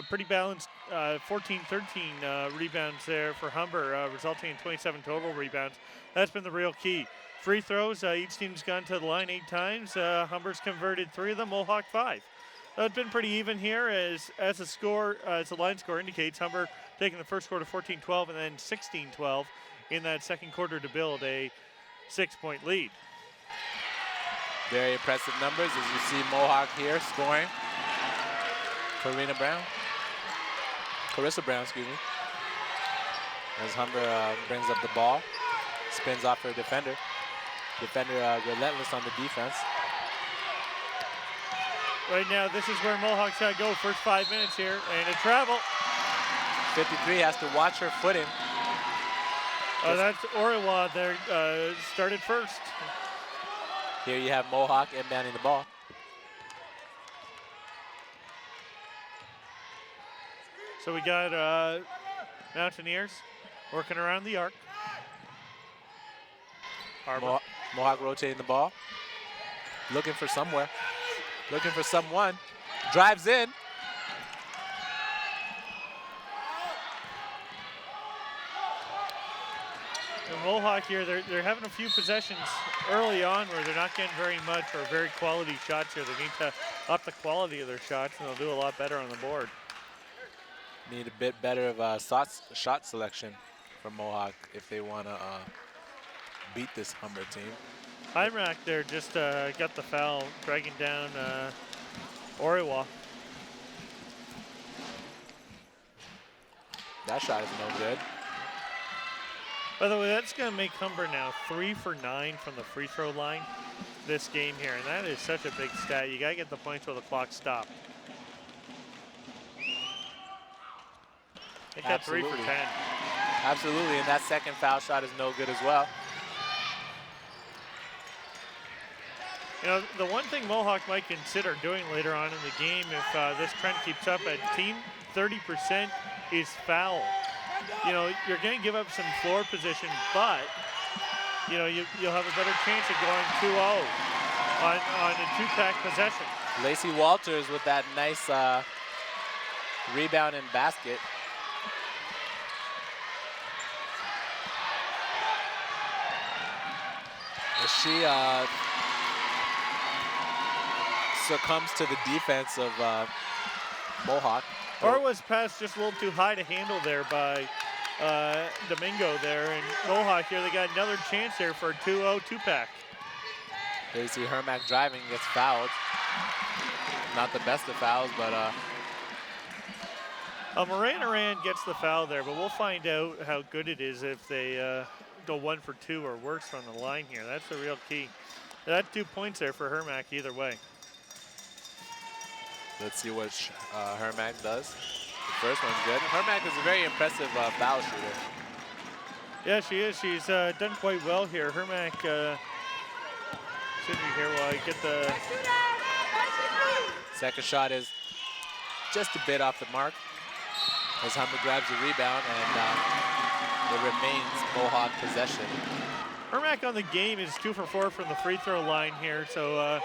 pretty balanced 14-13 rebounds there for Humber, resulting in 27 total rebounds. That's been the real key. Free throws, each team's gone to the line 8 times. Humber's converted 3 of them, Mohawk 5. It's been pretty even here as the line score indicates. Humber taking the first quarter 14-12 and then 16-12 in that second quarter to build a 6-point lead. Very impressive numbers as you see Mohawk here scoring. Carissa Brown, excuse me. As Humber brings up the ball, spins off her defender. Defender relentless on the defense. Right now, this is where Mohawk's got to go. First 5 minutes here, and a travel. 53 has to watch her footing. That's Oriwa there, started first. Here you have Mohawk inbounding the ball. So we got Mountaineers working around the arc. Mohawk rotating the ball. Looking for somewhere. Looking for someone. Drives in. And Mohawk here, they're having a few possessions early on where they're not getting very much or very quality shots here. They need to up the quality of their shots, and they'll do a lot better on the board. Need a bit better of shot selection from Mohawk if they want to beat this Humber team. Heinrich there just got the foul, dragging down Oriwa. That shot is no good. By the way, that's going to make Humber now 3 for 9 from the free throw line this game here, and that is such a big stat. You got to get the points till the clock stops. They got 3 for 10. Absolutely, and that second foul shot is no good as well. You know, the one thing Mohawk might consider doing later on in the game if this trend keeps up at team 30% is foul. You know, you're going to give up some floor position, but, you know, you'll have a better chance of going 2-0 on a 2-pack possession. Lacey Walters with that nice rebound and basket. As she succumbs to the defense of Mohawk. Or was passed just a little too high to handle there by Domingo there. And Mohawk here, they got another chance here for a 2-0 two-pack. There you see Hermack driving, gets fouled. Not the best of fouls, but Moran gets the foul there, but we'll find out how good it is if they go 1 for 2 or worse from the line here. That's the real key. That's 2 points there for Hermack either way. let's see what Hermack does. The first one's good. Hermack is a very impressive foul shooter. Yeah, she is. She's done quite well here. Hermack should be here while I get the... Second shot is just a bit off the mark as Humber grabs the rebound, and it remains Mohawk possession. Hermack on the game is 2 for 4 from the free throw line here, so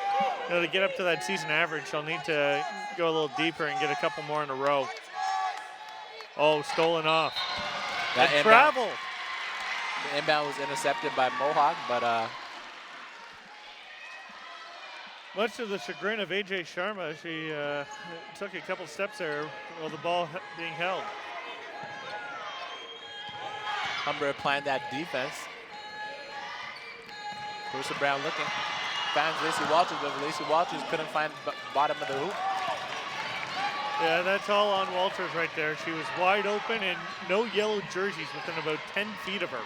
to get up to that season average, she'll need to go a little deeper and get a couple more in a row. Oh, stolen off. That and travel. The inbound was intercepted by Mohawk, but much to the chagrin of AJ Sharma, she took a couple steps there while the ball being held. Humber applying that defense. Bruce Brown looking. Finds Lacey Walters, but Lacey Walters couldn't find bottom of the hoop. Yeah, that's all on Walters right there. She was wide open and no yellow jerseys within about 10 feet of her.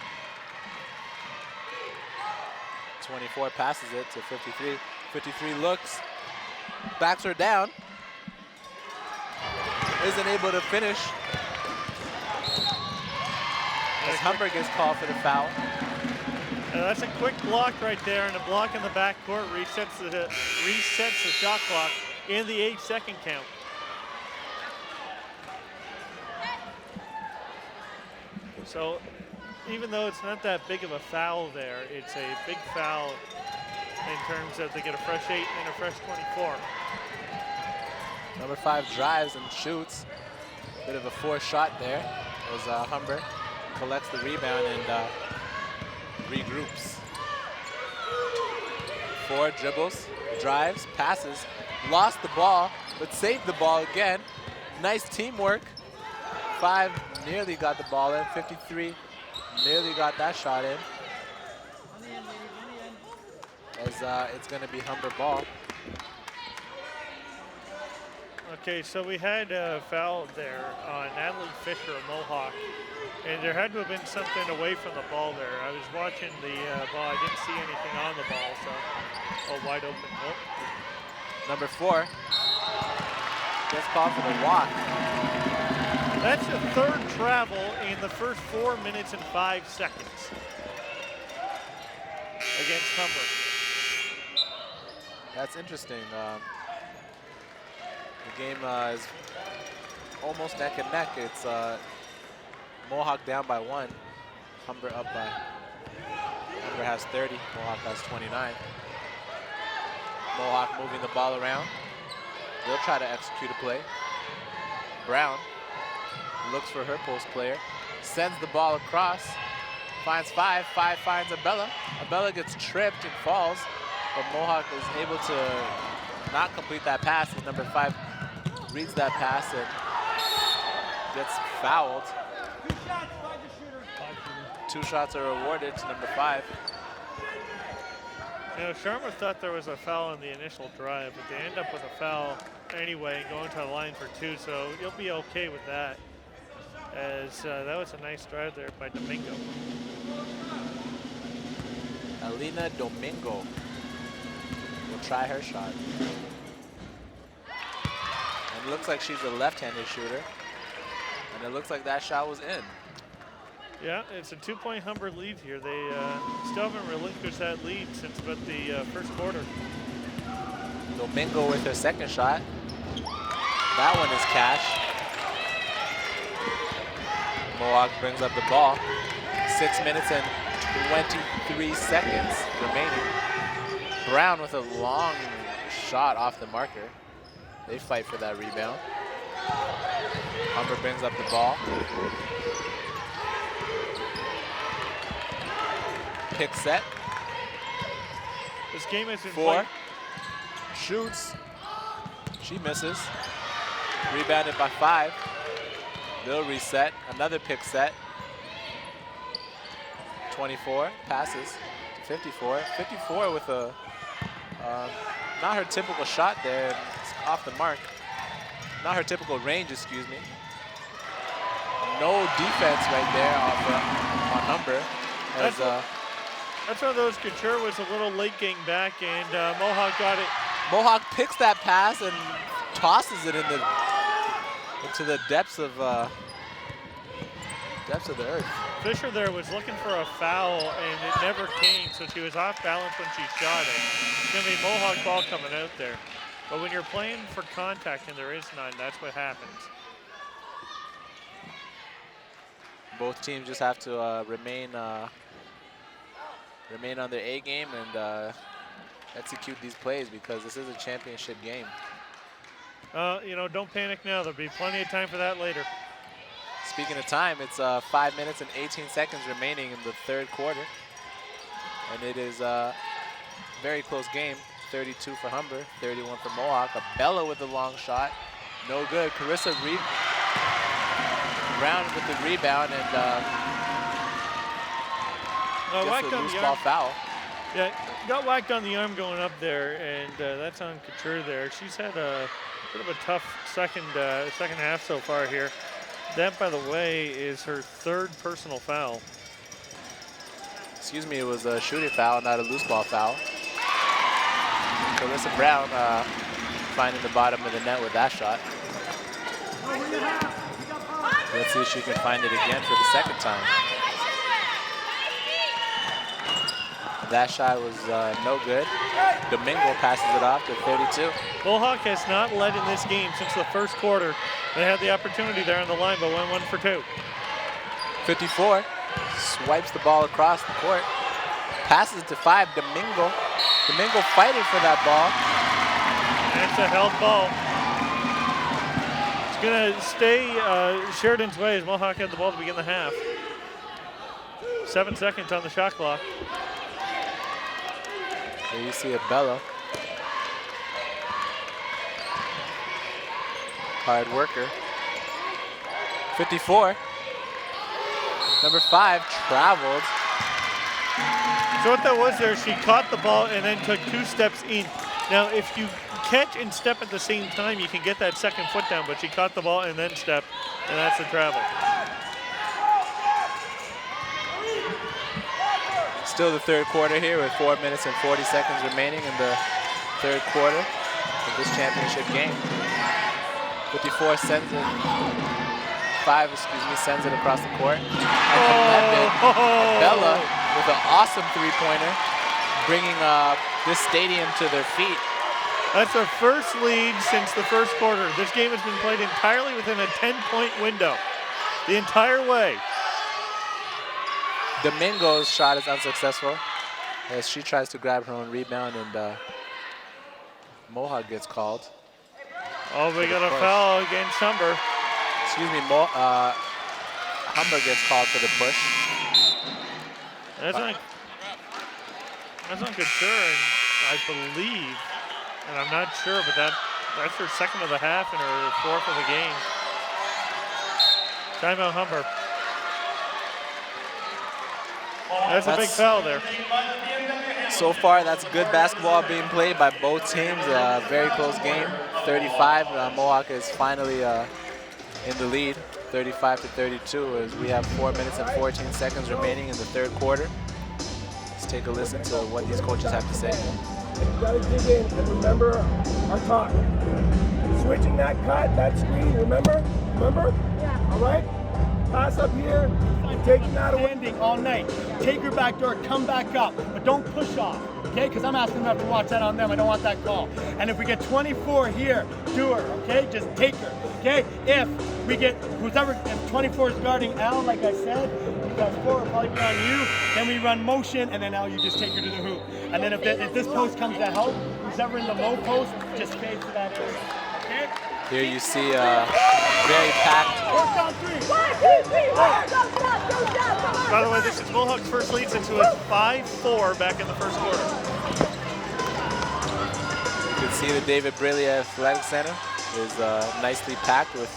24 passes it to 53. 53 looks, backs her down, isn't able to finish. As Humber gets called for the foul. That's a quick block right there, and a block in the backcourt resets the shot clock in the 8-second count. So even though it's not that big of a foul there, it's a big foul in terms of they get a fresh 8 and a fresh 24. Number 5 drives and shoots. Bit of a forced shot there as Humber collects the rebound and regroups. 4 dribbles, drives, passes, lost the ball, but saved the ball again. Nice teamwork. 5 nearly got the ball in. 53 nearly got that shot in. As it's going to be Humber ball. Okay, so we had a foul there on Natalie Fisher of Mohawk, and there had to have been something away from the ball there. I was watching the ball. I didn't see anything on the ball, so wide open. Oh. Number 4 gets called for the walk. That's the 3rd travel in the first 4 minutes and 5 seconds against Humber. That's interesting. The game is almost neck and neck. It's Mohawk down by 1. Humber up by. Humber has 30. Mohawk has 29. Mohawk moving the ball around. They'll try to execute a play. Brown looks for her post player. Sends the ball across. Finds 5. 5 finds Abella. Abella gets tripped and falls. But Mohawk is able to not complete that pass, and number 5 reads that pass and gets fouled. 2 shots are awarded to number 5. You know, Sharma thought there was a foul on the initial drive, but they end up with a foul anyway and going to the line for 2, so you'll be okay with that, as that was a nice drive there by Domingo. Alina Domingo will try her shot. And it looks like she's a left-handed shooter. And it looks like that shot was in. Yeah, it's a 2-point Humber lead here. They still haven't relinquished that lead since about the first quarter. Domingo with her second shot. That one is cash. Mohawk brings up the ball. 6 minutes and 23 seconds remaining. Brown with a long shot off the marker. They fight for that rebound. Humber brings up the ball. Pick set. This game has been 4. played. Shoots. She misses. Rebounded by 5. They'll reset. Another pick set. 24. Passes. 54. 54 with a not her typical shot there. It's off the mark. Not her typical range, excuse me. No defense right there on Humber. That's one of those. Couture was a little late getting back, and Mohawk got it. Mohawk picks that pass and tosses it into the depths of the earth. Fisher there was looking for a foul, and it never came, so she was off balance when she shot it. It's going to be Mohawk ball coming out there. But when you're playing for contact and there is none, that's what happens. Both teams just have to remain on their A game and execute these plays because this is a championship game. You know, don't panic now. There'll be plenty of time for that later. Speaking of time, it's 5 minutes and 18 seconds remaining in the third quarter. And it is a very close game. 32 for Humber, 31 for Mohawk. Abella with the long shot. No good. Carissa Brown with the rebound and gets a loose ball foul. Yeah, got whacked on the arm going up there, and that's on Couture there. She's had a bit of a tough second half so far here. That, by the way, is her 3rd personal foul. Excuse me, it was a shooting foul, not a loose ball foul. Carissa Brown finding the bottom of the net with that shot. Let's see if she can find it again for the second time. That shot was no good. Domingo passes it off to 32. Mohawk has not led in this game since the first quarter. They had the opportunity there on the line, but went 1 for 2. 54, swipes the ball across the court. Passes it to 5, Domingo. Domingo fighting for that ball. That's a held ball. It's gonna stay Sheridan's way as Mohawk had the ball to begin the half. 7 seconds on the shot clock. There you see Abella. Hard worker. 54. Number 5 traveled. So what that was there, she caught the ball and then took 2 steps in. Now, if you catch and step at the same time, you can get that second foot down, but she caught the ball and then stepped, and that's the travel. Still the third quarter here with 4 minutes and 40 seconds remaining in the third quarter of this championship game. 54 sends it, 5, excuse me, sends it across the court. And Bella with an awesome 3-pointer, bringing this stadium to their feet. That's their first lead since the first quarter. This game has been played entirely within a 10-point window the entire way. Domingo's shot is unsuccessful as she tries to grab her own rebound, and Mohawk gets called. Oh, we got a foul against Humber. Excuse me, Humber gets called for the push. That's on Couture, and I believe, and I'm not sure, but that's her 2nd of the half and her 4th of the game. Timeout Humber. That's a big foul there. So far, that's good basketball being played by both teams. Very close game. 35. Mohawk is finally in the lead, 35 to 32, as we have 4 minutes and 14 seconds remaining in the third quarter. Let's take a listen to what these coaches have to say. You gotta dig in and remember our talk. Switching that cut, that screen, remember? Remember? Yeah. All right? Pass up here, taking that away. Standing all night. Take her back door, come back up, but don't push off, okay? Because I'm asking them to watch that on them. I don't want that call. And if we get 24 here, do her, okay? Just take her, okay? If we get if 24 is guarding Al, like I said, because 4 will probably be on you, then we run motion, and then Al, you just take her to the hoop. And then if this post comes to help, who's ever in the low post, just fade to that area, okay? Here you see a very packed. By the way, this is Mohawk's first lead since it was 5-4 back in the first quarter. see the David Braley Athletic Center is nicely packed with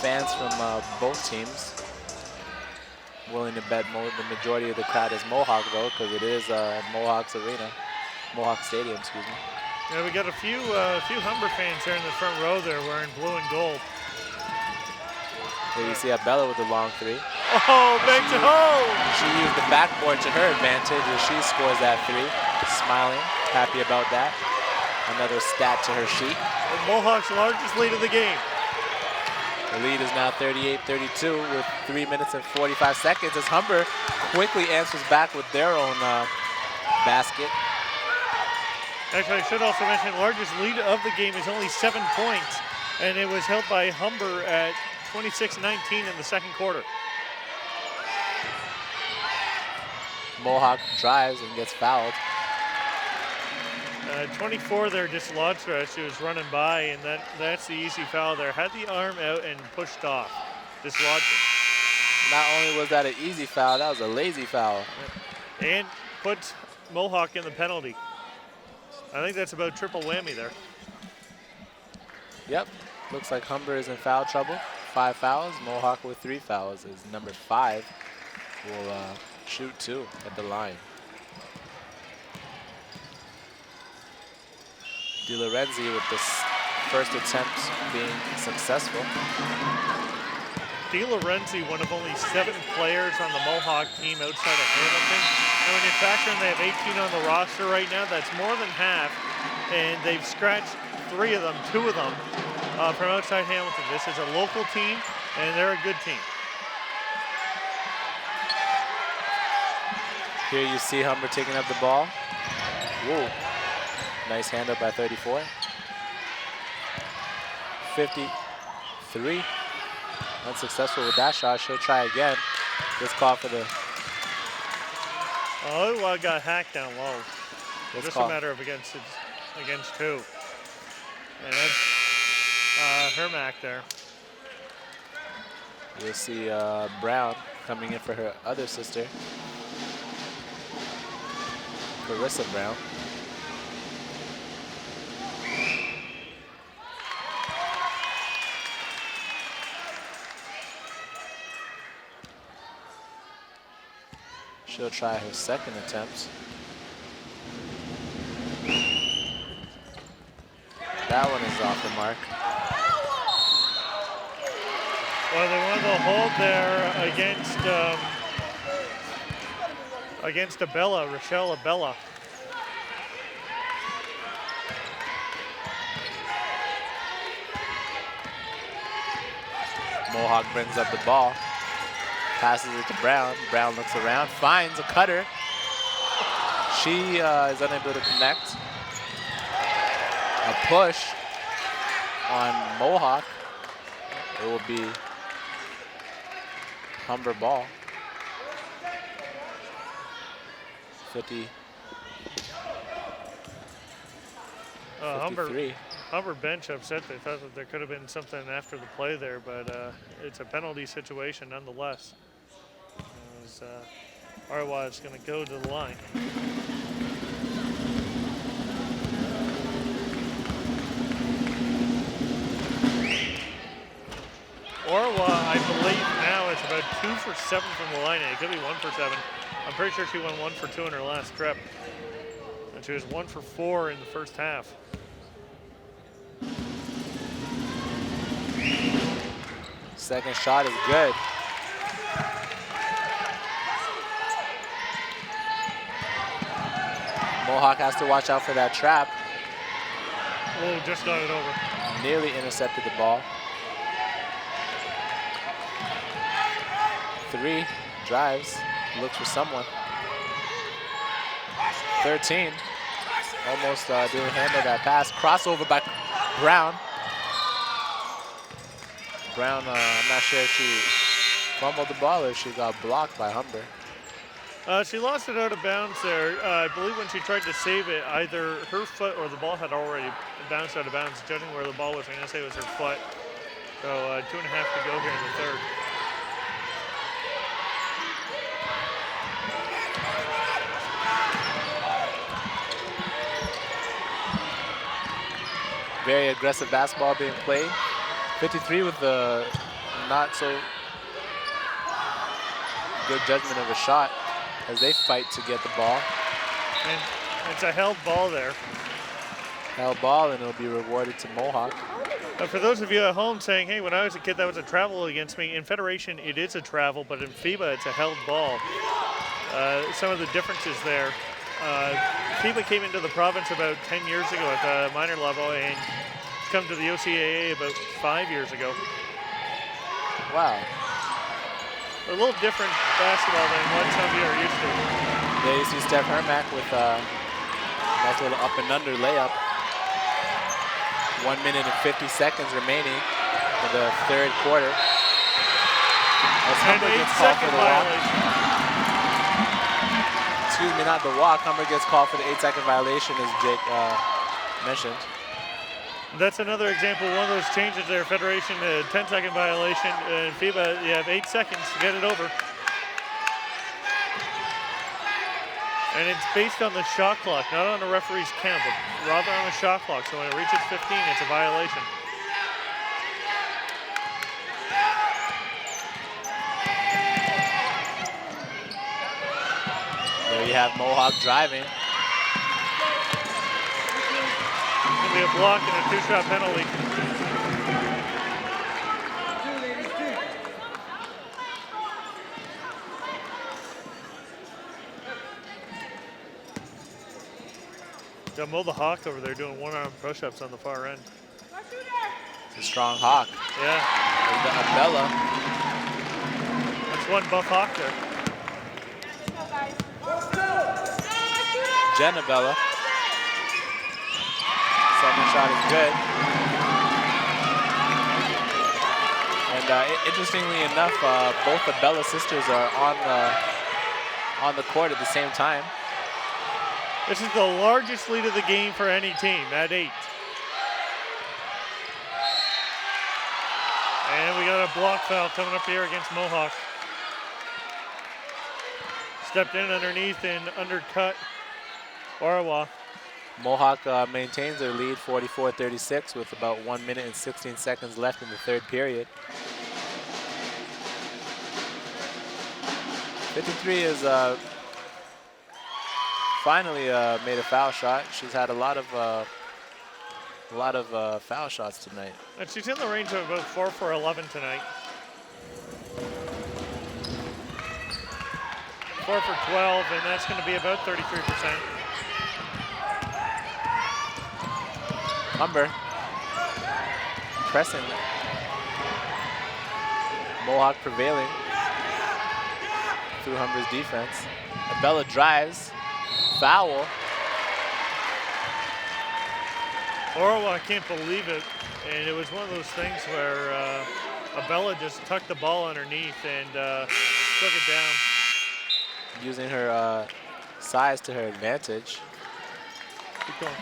fans from both teams. Willing to bet the majority of the crowd is Mohawk though, because it is Mohawk's arena, Mohawk Stadium, excuse me. Yeah, we got a few Humber fans here in the front row there wearing blue and gold. Here you see Abella with the long three. Oh, back to home! She used the backboard to her advantage as she scores that three. Smiling, happy about that. Another stat to her sheet. And Mohawk's largest lead of the game. The lead is now 38-32 with 3 minutes and 45 seconds as Humber quickly answers back with their own basket. Actually, I should also mention largest lead of the game is only 7 points, and it was held by Humber at 26-19 in the second quarter. Mohawk drives and gets fouled. 24 there dislodged her as she was running by, and that's the easy foul there. Had the arm out and pushed off, dislodged her. Not only was that an easy foul, that was a lazy foul. And puts Mohawk in the penalty. I think that's about triple whammy there. Yep, looks like Humber is in foul trouble. 5 fouls, Mohawk with 3 fouls as number 5 will shoot 2 at the line. De Lorenzi with this first attempt being successful. De Lorenzi, one of only 7 players on the Mohawk team outside of Hamilton. And when you factor in they have 18 on the roster right now, that's more than half. And they've scratched 3 of them, 2 of them from outside Hamilton. This is a local team, and they're a good team. Here you see Humber taking up the ball. Whoa. Nice hand up by 34. 53. Unsuccessful with that shot. She'll try again. This call for the... Oh, well, got hacked down low. This Just call. a matter of against 2. And that's Hermack there. You'll see Brown coming in for her other sister, Carissa Brown. She'll try her second attempt. That one is off the mark. Well, they wanted to hold there against Abella, Rochelle Abella. Mohawk brings up the ball, passes it to Brown. Brown looks around, finds a cutter. She is unable to connect. A push on Mohawk. It will be Humber ball. 53. Humber bench upset. They thought that there could have been something after the play there, but it's a penalty situation nonetheless. Arwa is going to go to the line. Orwa, I believe now is about 2 for 7 from the line. It could be 1 for 7. I'm pretty sure she went 1 for 2 in her last trip. And she was 1 for 4 in the first half. Second shot is good. Mohawk has to watch out for that trap. Whoa, just got it over. Nearly intercepted the ball. 3, drives, looks for someone. 13, almost didn't handle that pass. Crossover by Brown. Brown, I'm not sure if she fumbled the ball or if she got blocked by Humber. She lost it out of bounds there. I believe when she tried to save it, either her foot or the ball had already bounced out of bounds. Judging where the ball was, I'm going to say it was her foot. So 2.5 to go here in the third. Very aggressive basketball being played. 53 with the not so good judgment of a shot as they fight to get the ball. And it's a held ball there. Held ball, and it'll be rewarded to Mohawk. For those of you at home saying, hey, when I was a kid, that was a travel against me. In Federation, it is a travel, but in FIBA, it's a held ball. Some of the differences there. FIBA came into the province about 10 years ago at the minor level and come to the OCAA about 5 years ago. Wow. A little different basketball than what some of you are used to. There you see Steph Hermack with a nice little up and under layup. 1 minute and 50 seconds remaining in the third quarter. As Humber gets called for the walk. Excuse me, not the walk. Humber gets called for the 8-second violation, as Jake mentioned. That's another example, one of those changes there. Federation, 10-second violation. In FIBA, you have 8 seconds to get it over. And it's based on the shot clock, not on the referee's count, but rather on the shot clock. So when it reaches 15, it's a violation. There you have Mohawk driving. It'll be a block and a 2-shot penalty. Got Mo the Hawk over there doing one-arm push-ups on the far end. It's a strong Hawk. Yeah. There's the Abella. That's one buff Hawk there. Jen Abella. Second shot is good. And interestingly enough, both the Abella sisters are on the court at the same time. This is the largest lead of the game for any team at 8. And we got a block foul coming up here against Mohawk. Stepped in underneath and undercut Orawa. Mohawk maintains their lead 44-36 with about 1 minute and 16 seconds left in the third period. 53 is finally made a foul shot. She's had a lot of foul shots tonight. And she's in the range of about 4 for 11 tonight. 4 for 12, and that's going to be about 33%. Humber pressing. Mohawk prevailing through Humber's defense. Abella drives. Foul. Orawa, I can't believe it. And it was one of those things where Abella just tucked the ball underneath and took it down. Using her size to her advantage. Keep going.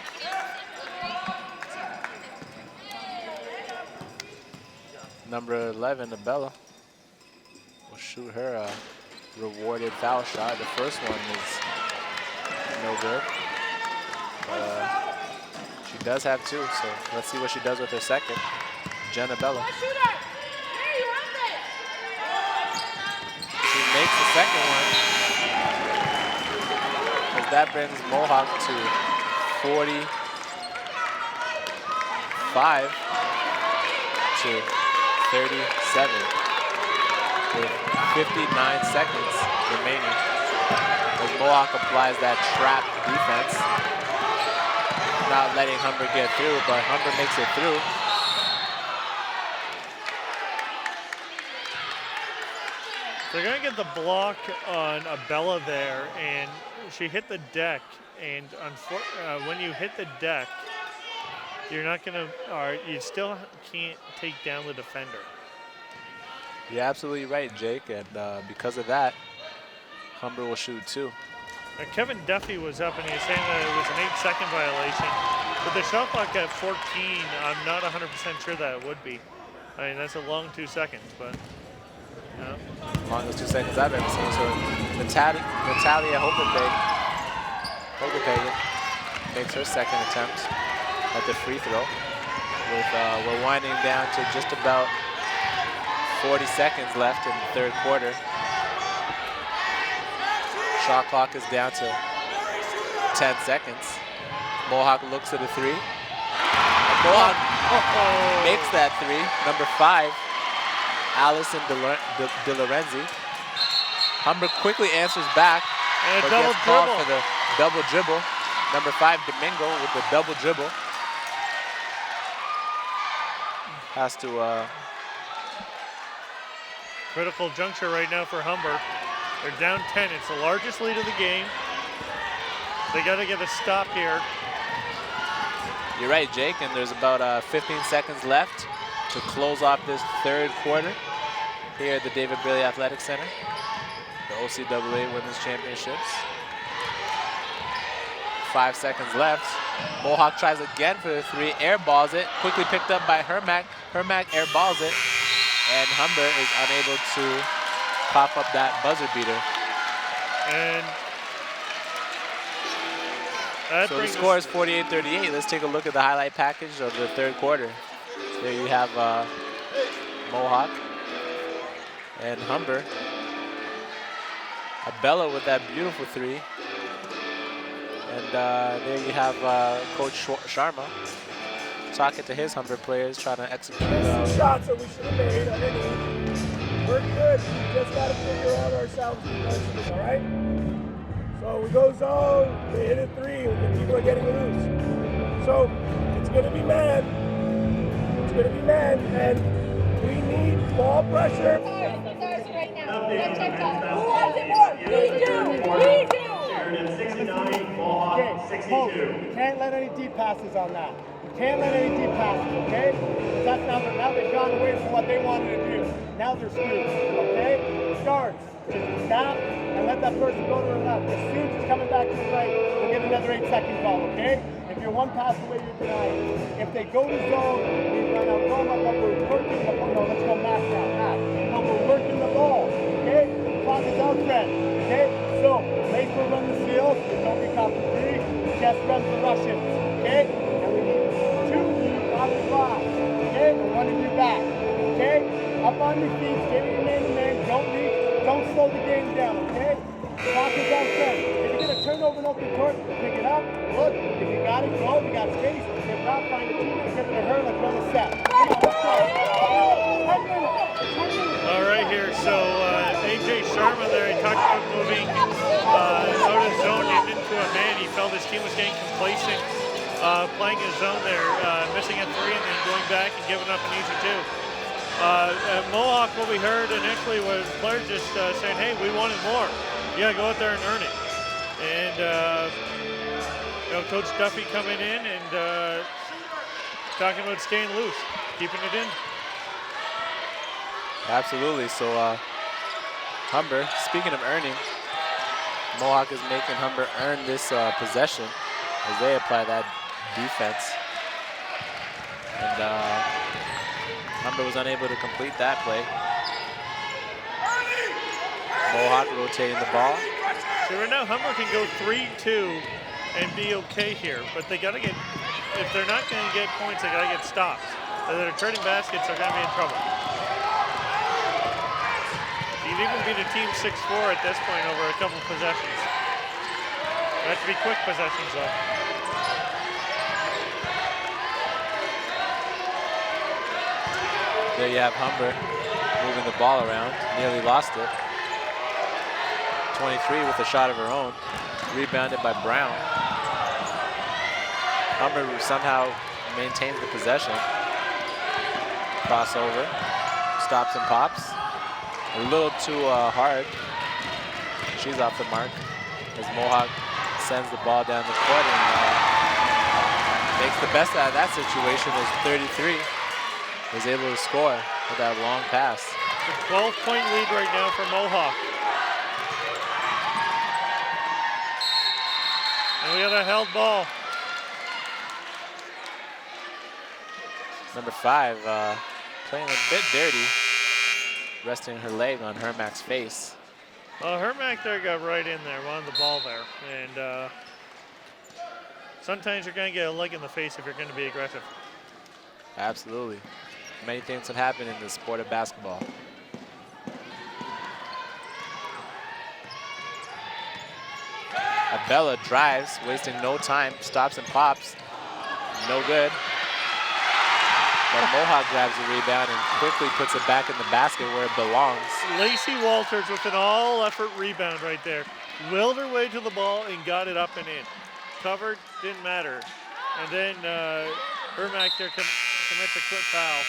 Number 11, Abella, will shoot her rewarded foul shot. The first one is no good. She does have 2, so let's see what she does with her second. Jen Abella. She makes the second one. As that brings Mohawk to 45 to 37 with 59 seconds remaining. As Mohawk applies that trap defense, not letting Humber get through, but Humber makes it through. They're going to get the block on Abella there, and she hit the deck. And when you hit the deck, you're not going to, or you still can't take down the defender. You're absolutely right, Jake, and because of that, Humber will shoot 2. Kevin Duffy was up, and he was saying that it was an 8-second violation. But the shot clock at 14, I'm not 100% sure that it would be. I mean, that's a long 2 seconds, but you know. Longest 2 seconds I've ever seen. So Natalia Hogepagan makes her second attempt at the free throw. With we're winding down to just about 40 seconds left in the third quarter. Shot clock is down to 10 seconds. Mohawk looks at a three. And Mohawk makes that three. Number 5, Allison De Lorenzi. Humber quickly answers back, And a but double gets called dribble. for the double dribble. Number 5, Domingo, with the double dribble. Has to Critical juncture right now for Humber. They're down 10. It's the largest lead of the game. They got to get a stop here. You're right, Jake, and there's about 15 seconds left to close off this third quarter here at the David Braley Athletic Center, the OCAA Women's Championships. 5 seconds left. Mohawk tries again for the three, airballs it, quickly picked up by Hermack. Hermack airballs it, and Humber is unable to pop up that buzzer beater. And that So the brings score us is 48-38. Let's take a look at the highlight package of the third quarter. There you have Mohawk and Humber. Abella with that beautiful three. And there you have Coach Sharma talking to his Humber players, trying to execute. Shots that we should have made underneath. We're good. We just got to figure out ourselves defensively, all right? So we go zone, they hit a three, and people are getting loose. So it's going to be man. It's going to be man, and we need ball pressure. Stars right now. Check out. Who wants it more? We do. We do. Sheridan 69, Mohawk 62. You can't let any deep passes on that. You can't let any deep passes, okay? Because that's now they've gone away from what they wanted to do. Now they're screwed, okay? Starts. Just snap and let that person go to her left. As soon as she's coming back to the right, we'll get another 8-second call, okay? If you're one pass away, you're denied. If they go to zone, we run out Roma, but we're working the ball. No, let's go max now, max. But we're working the ball, okay? Clock is out, Trent, okay? So, Mace will run the seal. Don't be caught for three. Jess runs the Russians, okay? And we need 2 on the clock, okay? And 1 of you back, okay? Up on your feet, stay with your man. Don't leave. Don't slow the game down, okay? Clock is out, Trent. If you're going to turn over an open court, pick it up. Look, if you got it, go. You got space. If not, find a teammate, give it to her. Let's run a set. Come on, let's go. 10 minutes. all right here. So AJ Sharma there, he talked about moving out of zone and into a man. He felt his team was getting complacent, playing his zone there, missing a three and then going back and giving up an easy two. At Mohawk, what we heard initially was players just saying, hey, we wanted more. You got to go out there and earn it. And, Coach Duffy coming in and talking about staying loose, keeping it in. Absolutely. So Humber, speaking of earning, Mohawk is making Humber earn this possession as they apply that defense. And Humber was unable to complete that play. Mohawk rotating the ball. So right now, Humber can go 3-2 and be okay here, but they got to get, if they're not going to get points, they got to get stops. If they're trading baskets, they're going to be in trouble. You'd even beat a team 6-4 at this point over a couple possessions. They have to be quick possessions, though. There you have Humber moving the ball around, nearly lost it. 23 with a shot of her own, rebounded by Brown. Humber somehow maintains the possession. Crossover, stops and pops. A little too hard. She's off the mark as Mohawk sends the ball down the court and makes the best out of that situation as 33 is able to score with that long pass. A 12-point lead right now for Mohawk. And we got a held ball. Number 5 playing a bit dirty, resting her leg on Hermack's face. Well, Hermack there got right in there, wanted the ball there. And sometimes you're going to get a leg in the face if you're going to be aggressive. Absolutely. Many things can happen in the sport of basketball. Abella drives, wasting no time, stops and pops. No good. But Mohawk grabs the rebound and quickly puts it back in the basket where it belongs. Lacey Walters with an all-effort rebound right there. Willed her way to the ball and got it up and in. Covered, didn't matter. And then Ermac there commits a quick foul.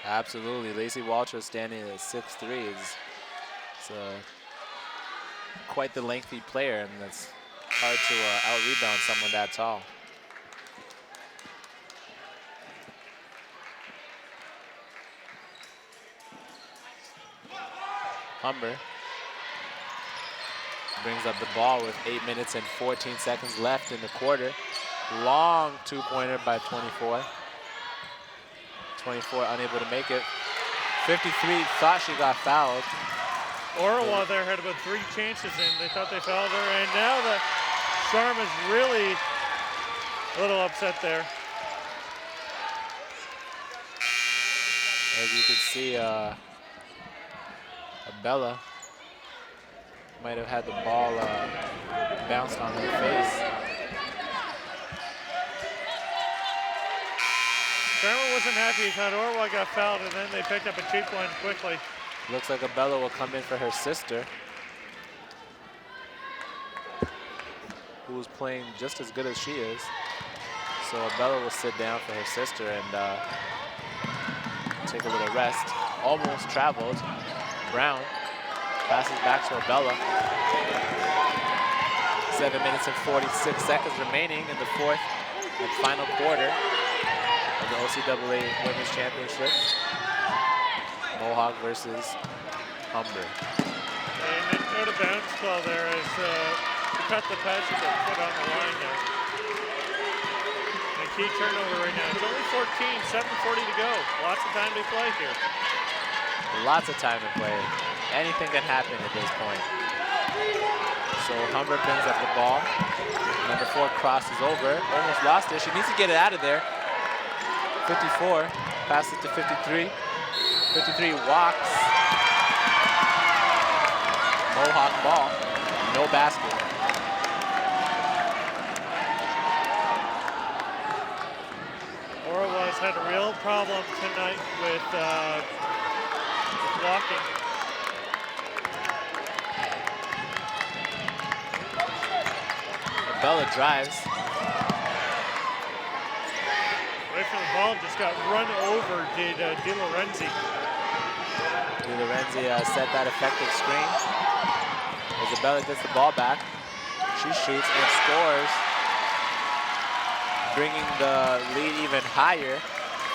Absolutely. Lacey Walters standing at 6'3" is quite the lengthy player, and that's hard to out-rebound someone that tall. Humber brings up the ball with 8 minutes and 14 seconds left in the quarter. Long two-pointer by 24. 24 unable to make it. 53 thought she got fouled. Orawa there had about 3 chances and they thought they fouled her, and now the Sharm is really a little upset there. As you can see, Abella might have had the ball bounced on her face. Sharma wasn't happy. He thought Orawa got fouled, and then they picked up a cheap one quickly. Looks like Abella will come in for her sister, who's playing just as good as she is. So Abella will sit down for her sister and take a little rest. Almost traveled. Brown passes back to Abella. 7 minutes and 46 seconds remaining in the fourth and final quarter of the OCAA Women's Championship. Mohawk versus Humber. And then out of bounds call there as to cut the pass with the foot on the line there. And a key turnover right now. It's only 14, 7:40 to go. Lots of time to play here. Lots of time to play. Anything can happen at this point. So Humber brings up the ball. Number 4 crosses over. Almost lost it. She needs to get it out of there. 54. Passes to 53. 53 walks. Mohawk ball. No basket. Orawa's had a real problem tonight with blocking. Abella drives. Away from the ball, just got run over, did De Lorenzi. De Lorenzi set that effective screen. Isabella gets the ball back. She shoots and scores, bringing the lead even higher,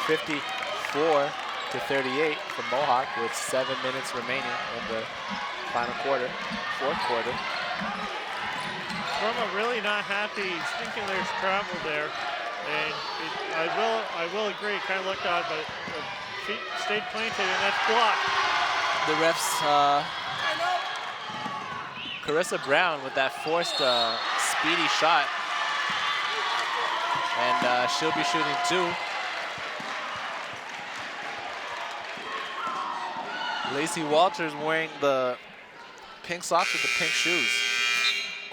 54-38 for Mohawk with 7 minutes remaining in the final quarter, fourth quarter. Roma really not happy. He's thinking there's travel there. And I will agree, it kind of looked odd, but she stayed planted, and that's blocked. The refs, Carissa Brown with that forced speedy shot. And she'll be shooting 2. Lacey Walters wearing the pink socks with the pink shoes.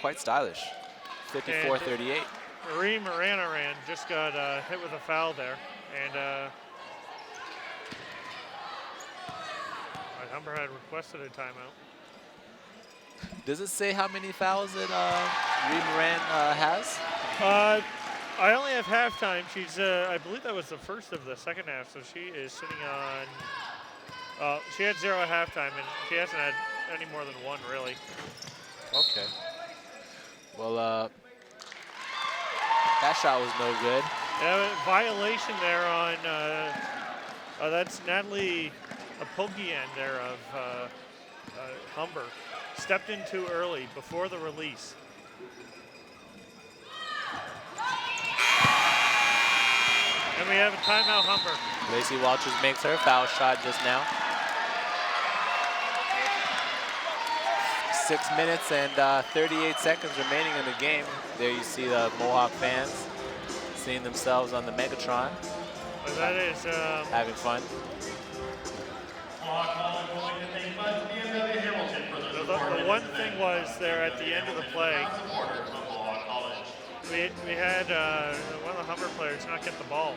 Quite stylish. 54-38. Marie Moranaran just got hit with a foul there. And Humber had requested a timeout. Does it say how many fouls that Marie Moran has? I only have halftime. She's, I believe that was the first of the second half, so she is sitting on, she had 0 at halftime, and she hasn't had any more than 1, really. Okay. Well, that shot was no good. Yeah, violation there on, that's Natalie Apogian there of Humber. Stepped in too early before the release. And we have a timeout, Humber. Lacey Walters makes her foul shot just now. 6 minutes and 38 seconds remaining in the game. There you see the Mohawk fans seeing themselves on the Megatron. But that is having fun. the one thing was there at the end of the play, we had one of the Humber players not get the ball.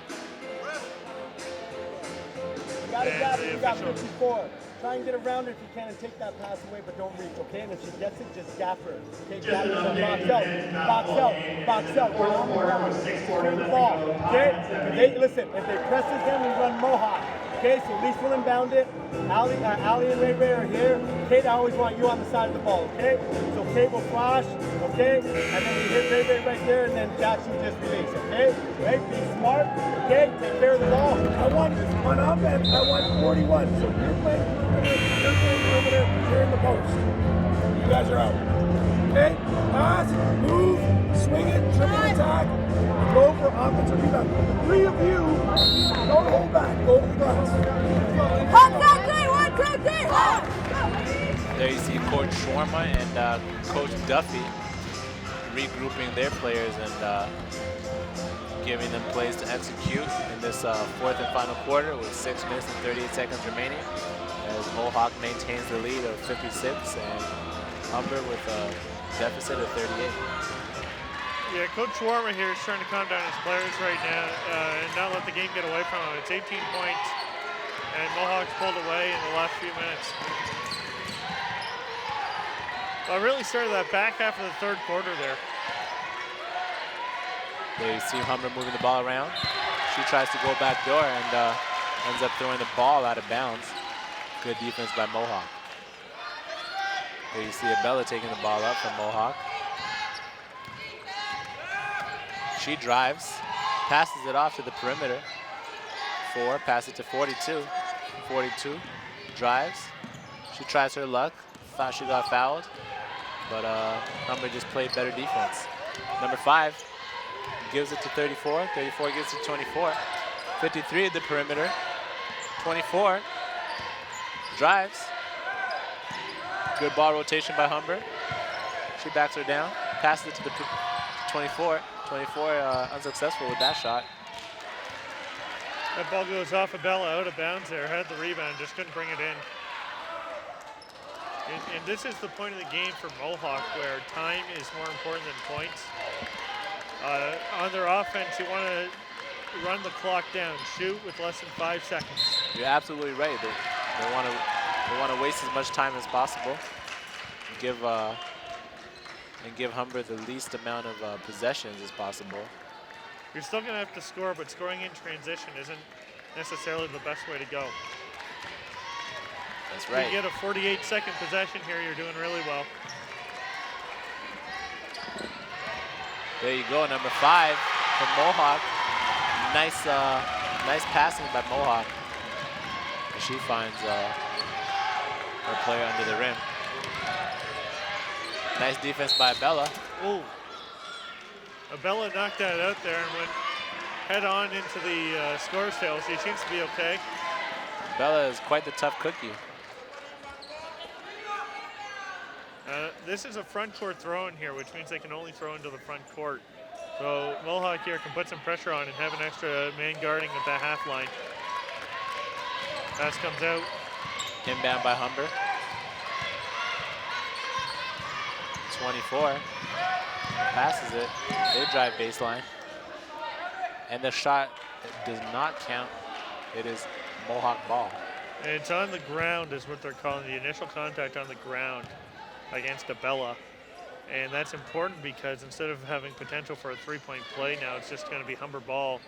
You got it, And Gabby, the you got official- 54. Try and get around her if you can and take that pass away, but don't reach, okay? And if she gets it, just gap her. Okay, gap her, then box out, box out, box out. We're on the ground. Secure the ball, okay? Listen, if they press us in, we run Mohawk. Okay, so at least we'll inbound it. Ali and Ray Ray are here. Kate, I always want you on the side of the ball, okay? So Kate will flash, okay? And then we hit Ray Ray right there, and then Jackson just release, okay? Right, be smart, okay? Take care of the ball. I want, on offense, I want 41. So you're playing perimeter, you're in the post. You guys are out. Okay? Pass, move, swing it, triple attack, go for offensive rebound. The three of you, don't hold back, go to the glass. There you see Coach Schwarma and Coach Duffy regrouping their players and giving them plays to execute in this fourth and final quarter with 6 minutes and 38 seconds remaining, as Mohawk maintains the lead of 56 and Humber with a deficit of 38. Yeah, Coach Schwarma here is trying to calm down his players right now and not let the game get away from him. It's 18 points, and Mohawks pulled away in the last few minutes. Well, I really started that back half of the third quarter there. There you see Humber moving the ball around. She tries to go back door and ends up throwing the ball out of bounds. Good defense by Mohawk. There you see Abella taking the ball up from Mohawk. She drives, passes it off to the perimeter. 4, pass it to 42. 42, drives. She tries her luck. Thought she got fouled, but Humber just played better defense. Number 5 gives it to 34. 34 gives it to 24. 53 at the perimeter. 24 drives. Good ball rotation by Humber. She backs her down, passes it to the 24. 24 unsuccessful with that shot. That ball goes off Abella out of bounds there, had the rebound, just couldn't bring it in. And this is the point of the game for Mohawk, where time is more important than points. On their offense, you want to run the clock down, shoot with less than 5 seconds. You're absolutely right. They want to waste as much time as possible. Give Humber the least amount of possessions as possible. You're still going to have to score, but scoring in transition isn't necessarily the best way to go. That's right. If you get a 48-second possession here, you're doing really well. There you go, number 5 from Mohawk. Nice passing by Mohawk. She finds her player under the rim. Nice defense by Abella. Ooh. Abella knocked that out there and went head on into the scorer's table. She seems to be okay. Abella is quite the tough cookie. This is a front court throw in here, which means they can only throw into the front court. So Mohawk here can put some pressure on and have an extra man guarding at that half line. Pass comes out. Inbound by Humber. 24. Passes it. They drive baseline. And the shot does not count. It is Mohawk ball. And it's on the ground is what they're calling the initial contact on the ground against Abella. And that's important because instead of having potential for a three-point play now, it's just going to be Humber ball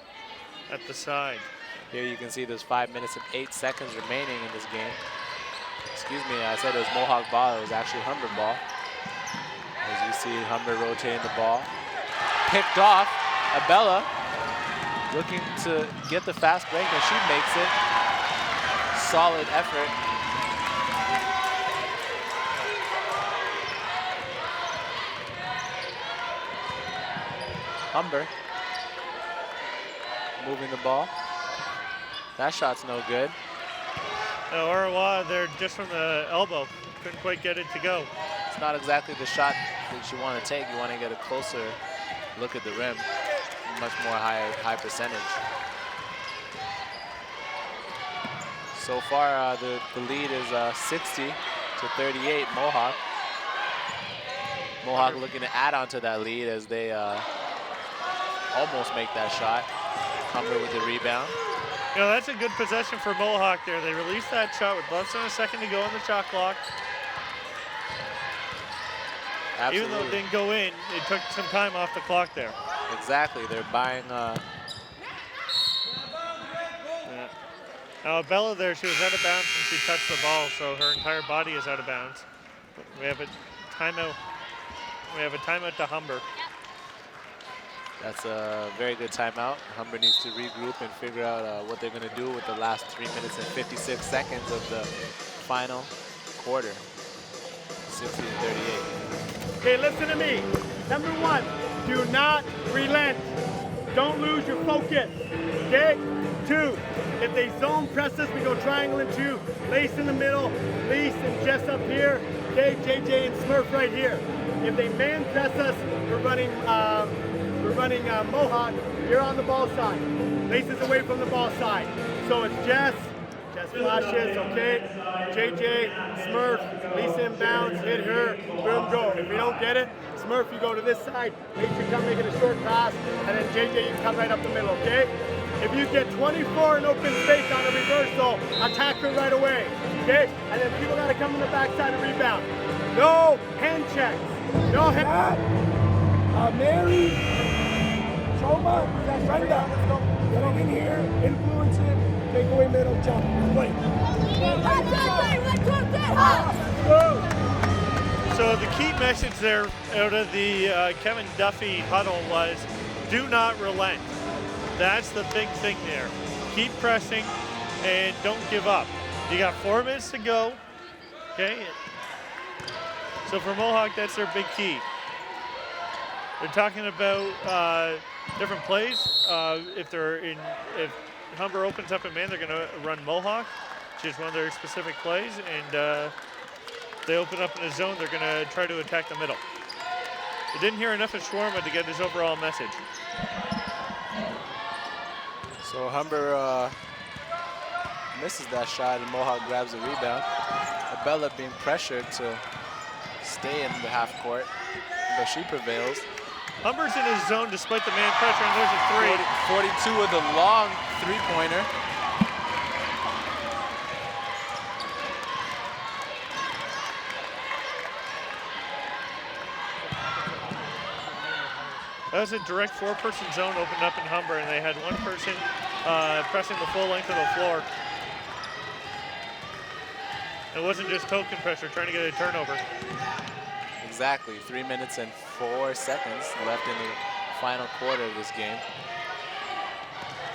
at the side. Here you can see there's 5 minutes and 8 seconds remaining in this game. Excuse me, I said it was Mohawk ball. It was actually Humber ball. As you see Humber rotating the ball. Picked off. Abella looking to get the fast break, and she makes it. Solid effort. Humber moving the ball. That shot's no good. Orawa, they're just from the elbow. Couldn't quite get it to go. It's not exactly the shot that you want to take. You want to get a closer look at the rim. Much more high percentage. So far, the lead is 60 to 38 Mohawk. Mohawk looking to add on to that lead as they almost make that shot. Humber with the rebound. You know, that's a good possession for Mohawk there. They released that shot with less than a second to go on the shot clock. Absolutely. Even though it didn't go in, it took some time off the clock there. Exactly. They're buying. Yeah. Now Bella there, she was out of bounds when she touched the ball, so her entire body is out of bounds. We have a timeout. We have a timeout to Humber. That's a very good timeout. Humber needs to regroup and figure out what they're going to do with the last 3 minutes and 56 seconds of the final quarter. 60 to 38. Okay, listen to me. Number one, do not relent. Don't lose your focus. Okay? Two, if they zone press us, we go triangle and two. Lace in the middle, Lace and Jess up here. Okay, JJ and Smurf right here. If they man press us, we're running Mohawk. You're on the ball side. Lace is away from the ball side. So it's Jess flashes, okay? JJ, Smurf, Lisa inbounds, hit her, boom, go. If we don't get it, Smurf, you go to this side. Lisa, you come making a short pass, and then JJ, you come right up the middle, okay? If you get 24 in open space on a reversal, attack her right away, okay? And then people gotta come in the backside and rebound. No hand checks. No hand. Mary, Choma, Brenda, getting in here, influence it, take away middle, jump, play. So the key message there out of the Kevin Duffy huddle was, do not relent. That's the big thing there. Keep pressing and don't give up. You got 4 minutes to go, okay? So for Mohawk, that's their big key. They're talking about different plays. If Humber opens up in man, they're gonna run Mohawk, which is one of their specific plays, and they open up in a zone, they're gonna try to attack the middle. I didn't hear enough of Shawarma to get his overall message. So Humber misses that shot and Mohawk grabs the rebound. Abella being pressured to stay in the half court, but she prevails. Humber's in his zone despite the man pressure, and there's a three. 42 with a long three-pointer. That was a direct four-person zone opened up in Humber, and they had one person pressing the full length of the floor. It wasn't just token pressure, trying to get a turnover. Exactly, 3 minutes and 4 seconds left in the final quarter of this game.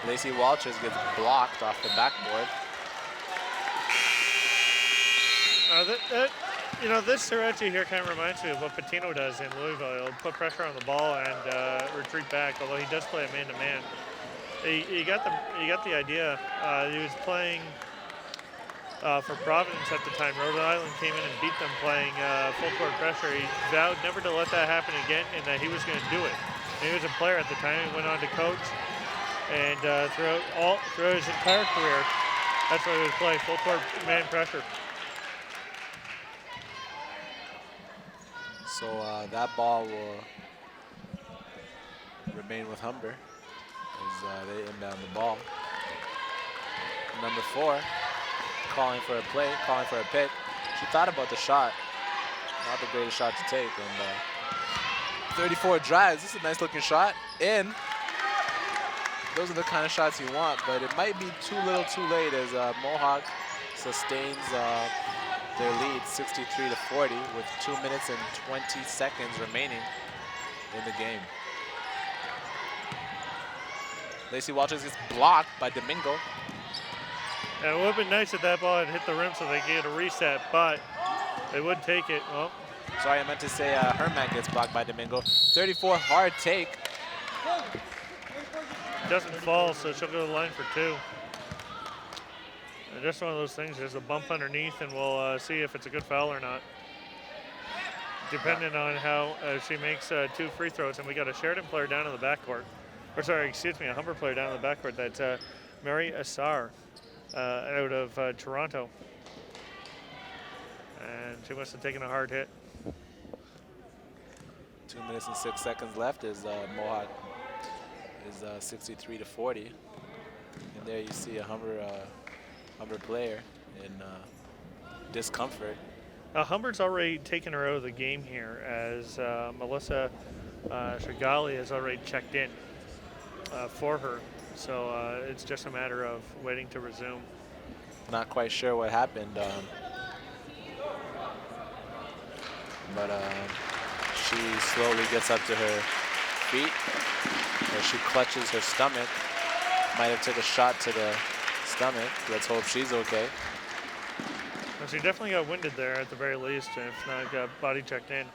Lacey Walters gets blocked off the backboard. This strategy here kind of reminds me of what Patino does in Louisville. He'll put pressure on the ball and retreat back, although he does play a man-to-man. He got the idea. He was playing for Providence at the time. Rhode Island came in and beat them playing full court pressure. He vowed never to let that happen again, and that he was going to do it. And he was a player at the time. He went on to coach, and throughout his entire career, that's what he would play: full court man pressure. So that ball will remain with Humber as they inbound the ball. Number 4, calling for a play, calling for a pick. She thought about the shot, not the greatest shot to take. And 34 drives, this is a nice looking shot. In. Those are the kind of shots you want, but it might be too little too late as Mohawk sustains their lead 63 to 40 with 2 minutes and 20 seconds remaining in the game. Lacey Walters gets blocked by Domingo. And it would have been nice if that ball had hit the rim so they could get a reset, but they would take it. Well, sorry, I meant to say Herman gets blocked by Domingo. 34 hard take. Doesn't fall, so she'll go to the line for 2. And just one of those things, there's a bump underneath, and we'll see if it's a good foul or not. Depending on how she makes 2 free throws, and we got a Sheridan player down in the backcourt. Or sorry, excuse me, a Humber player down in the backcourt. That's Mary Assar. out of Toronto. And she must have taken a hard hit. 2 minutes and 6 seconds left as Mohawk is 63-40. And there you see a Humber player in discomfort. Humber's already taken her out of the game here as Melissa Shigali has already checked in for her. So it's just a matter of waiting to resume. Not quite sure what happened, but she slowly gets up to her feet, or she clutches her stomach. Might have took a shot to the stomach. Let's hope she's okay. Well, she definitely got winded there at the very least, if not got body checked in.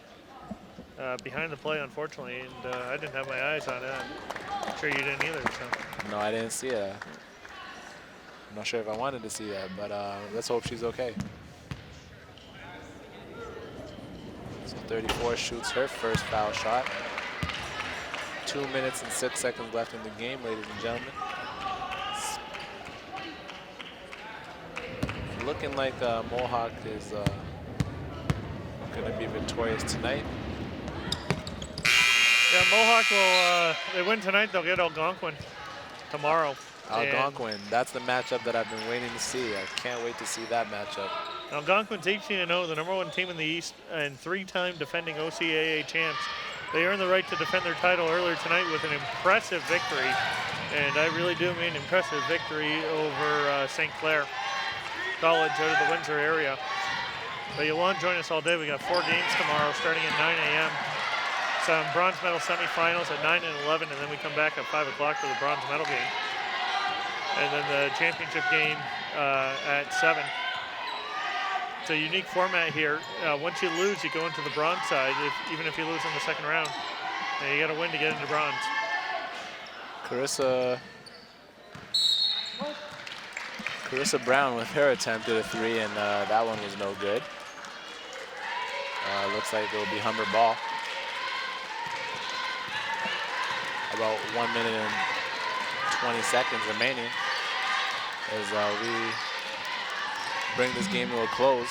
Behind the play, unfortunately, and I didn't have my eyes on it. I'm sure you didn't either. So. No, I didn't see it. I'm not sure if I wanted to see that, but let's hope she's okay. So 34 shoots her first foul shot. 2 minutes and 6 seconds left in the game, ladies and gentlemen. Looking like Mohawk is going to be victorious tonight. Yeah, Mohawk will, they win tonight, they'll get Algonquin tomorrow. Algonquin, that's the matchup that I've been waiting to see. I can't wait to see that matchup. Algonquin's 18-0, the #1 team in the East, and 3-time defending OCAA champs. They earned the right to defend their title earlier tonight with an impressive victory, and I really do mean impressive victory over St. Clair College out of the Windsor area. But you want to join us all day. We got 4 games tomorrow starting at 9 a.m. Some bronze medal semifinals at 9 and 11, and then we come back at 5 o'clock for the bronze medal game. And then the championship game at 7. It's a unique format here. Once you lose, you go into the bronze side, even if you lose in the second round. And you got to win to get into bronze. Carissa Brown with her attempt at a 3, and that one was no good. Looks like it'll be Humber ball. About 1 minute and 20 seconds remaining as we bring this game to a close.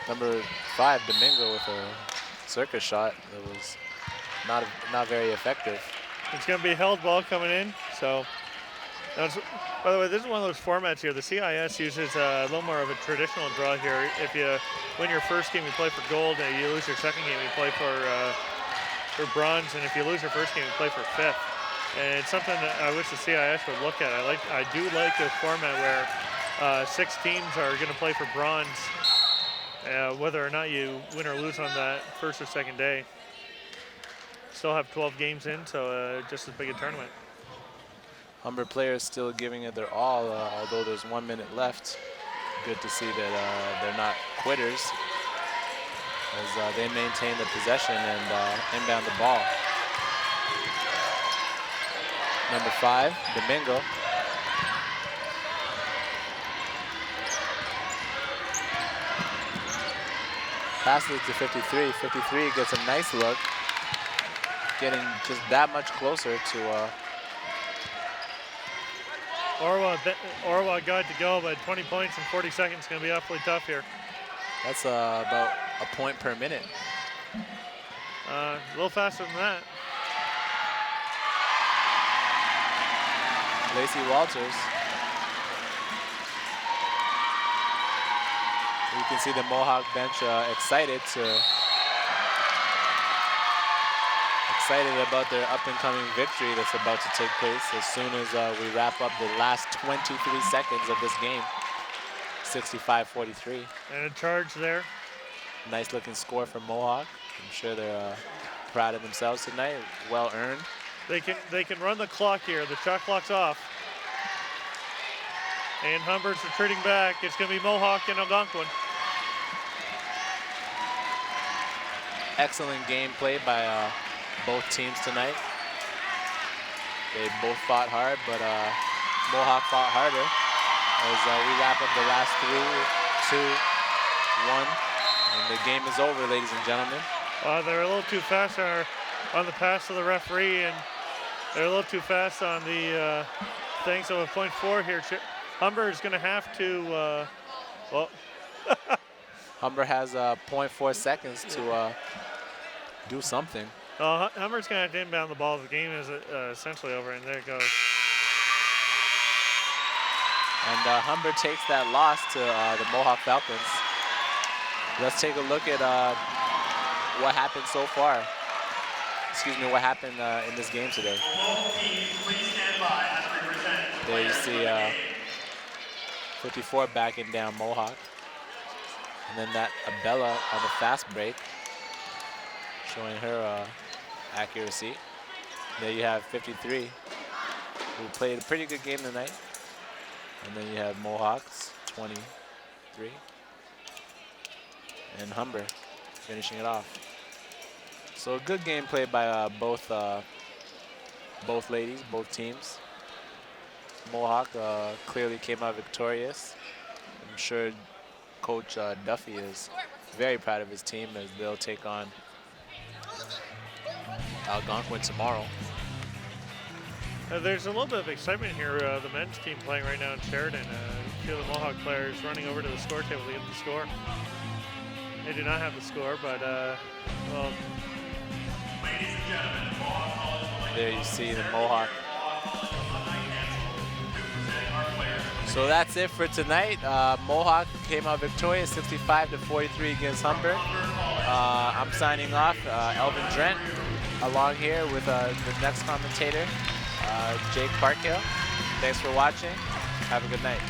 Number 5, Domingo, with a circus shot that was not very effective. It's going to be a held ball coming in. So, by the way, this is one of those formats here. The CIS uses a little more of a traditional draw here. If you win your first game, you play for gold, and you lose your second game, you play for bronze, and if you lose your first game, you play for 5th. And it's something that I wish the CIS would look at. I do like this format where 6 teams are going to play for bronze, whether or not you win or lose on that first or second day. Still have 12 games in, so just as big a tournament. Humber players still giving it their all, although there's 1 minute left. Good to see that they're not quitters as they maintain the possession and inbound the ball. Number 5, Domingo. Passes it to 53. 53 gets a nice look, getting just that much closer to Orwa got to go, but 20 points in 40 seconds is going to be awfully tough here. That's about a point per minute. A little faster than that. Lacey Walters. You can see the Mohawk bench excited about their up-and-coming victory that's about to take place as soon as we wrap up the last 23 seconds of this game. 65-43. And a charge there. Nice looking score for Mohawk. I'm sure they're proud of themselves tonight. Well earned. They can run the clock here. The shot clock's off. And Humber's retreating back. It's going to be Mohawk and Algonquin. Excellent game play by both teams tonight. They both fought hard, but Mohawk fought harder as we wrap up the last 3, 2, 1. And the game is over, ladies and gentlemen. They're a little too fast on the pass to the referee, and they're a little too fast on the thing. So a .4 here. Humber is going to have to, well, Humber has 0.4 seconds to do something. Humber's going to have to inbound the ball. The game is essentially over, and there it goes. And Humber takes that loss to the Mohawk Falcons. Let's take a look at what happened so far. Excuse me, what happened in this game today. There you see 54 backing down Mohawk. And then that Abella on the fast break, showing her accuracy. There you have 53, who played a pretty good game tonight. And then you have Mohawks, 23. And Humber finishing it off. So a good game played by both ladies, both teams. Mohawk clearly came out victorious. I'm sure Coach Duffy is very proud of his team as they'll take on Algonquin tomorrow. There's a little bit of excitement here. The men's team playing right now in Sheridan. A few of the Mohawk players running over to the score table to get the score. They do not have the score, but well. Ladies and gentlemen, Mohawk College. There you see the Mohawk. So that's it for tonight. Mohawk came out victorious, 65-43 against Humber. I'm signing off. Elvin Drent, along here with the next commentator, Jake Parkhill. Thanks for watching. Have a good night.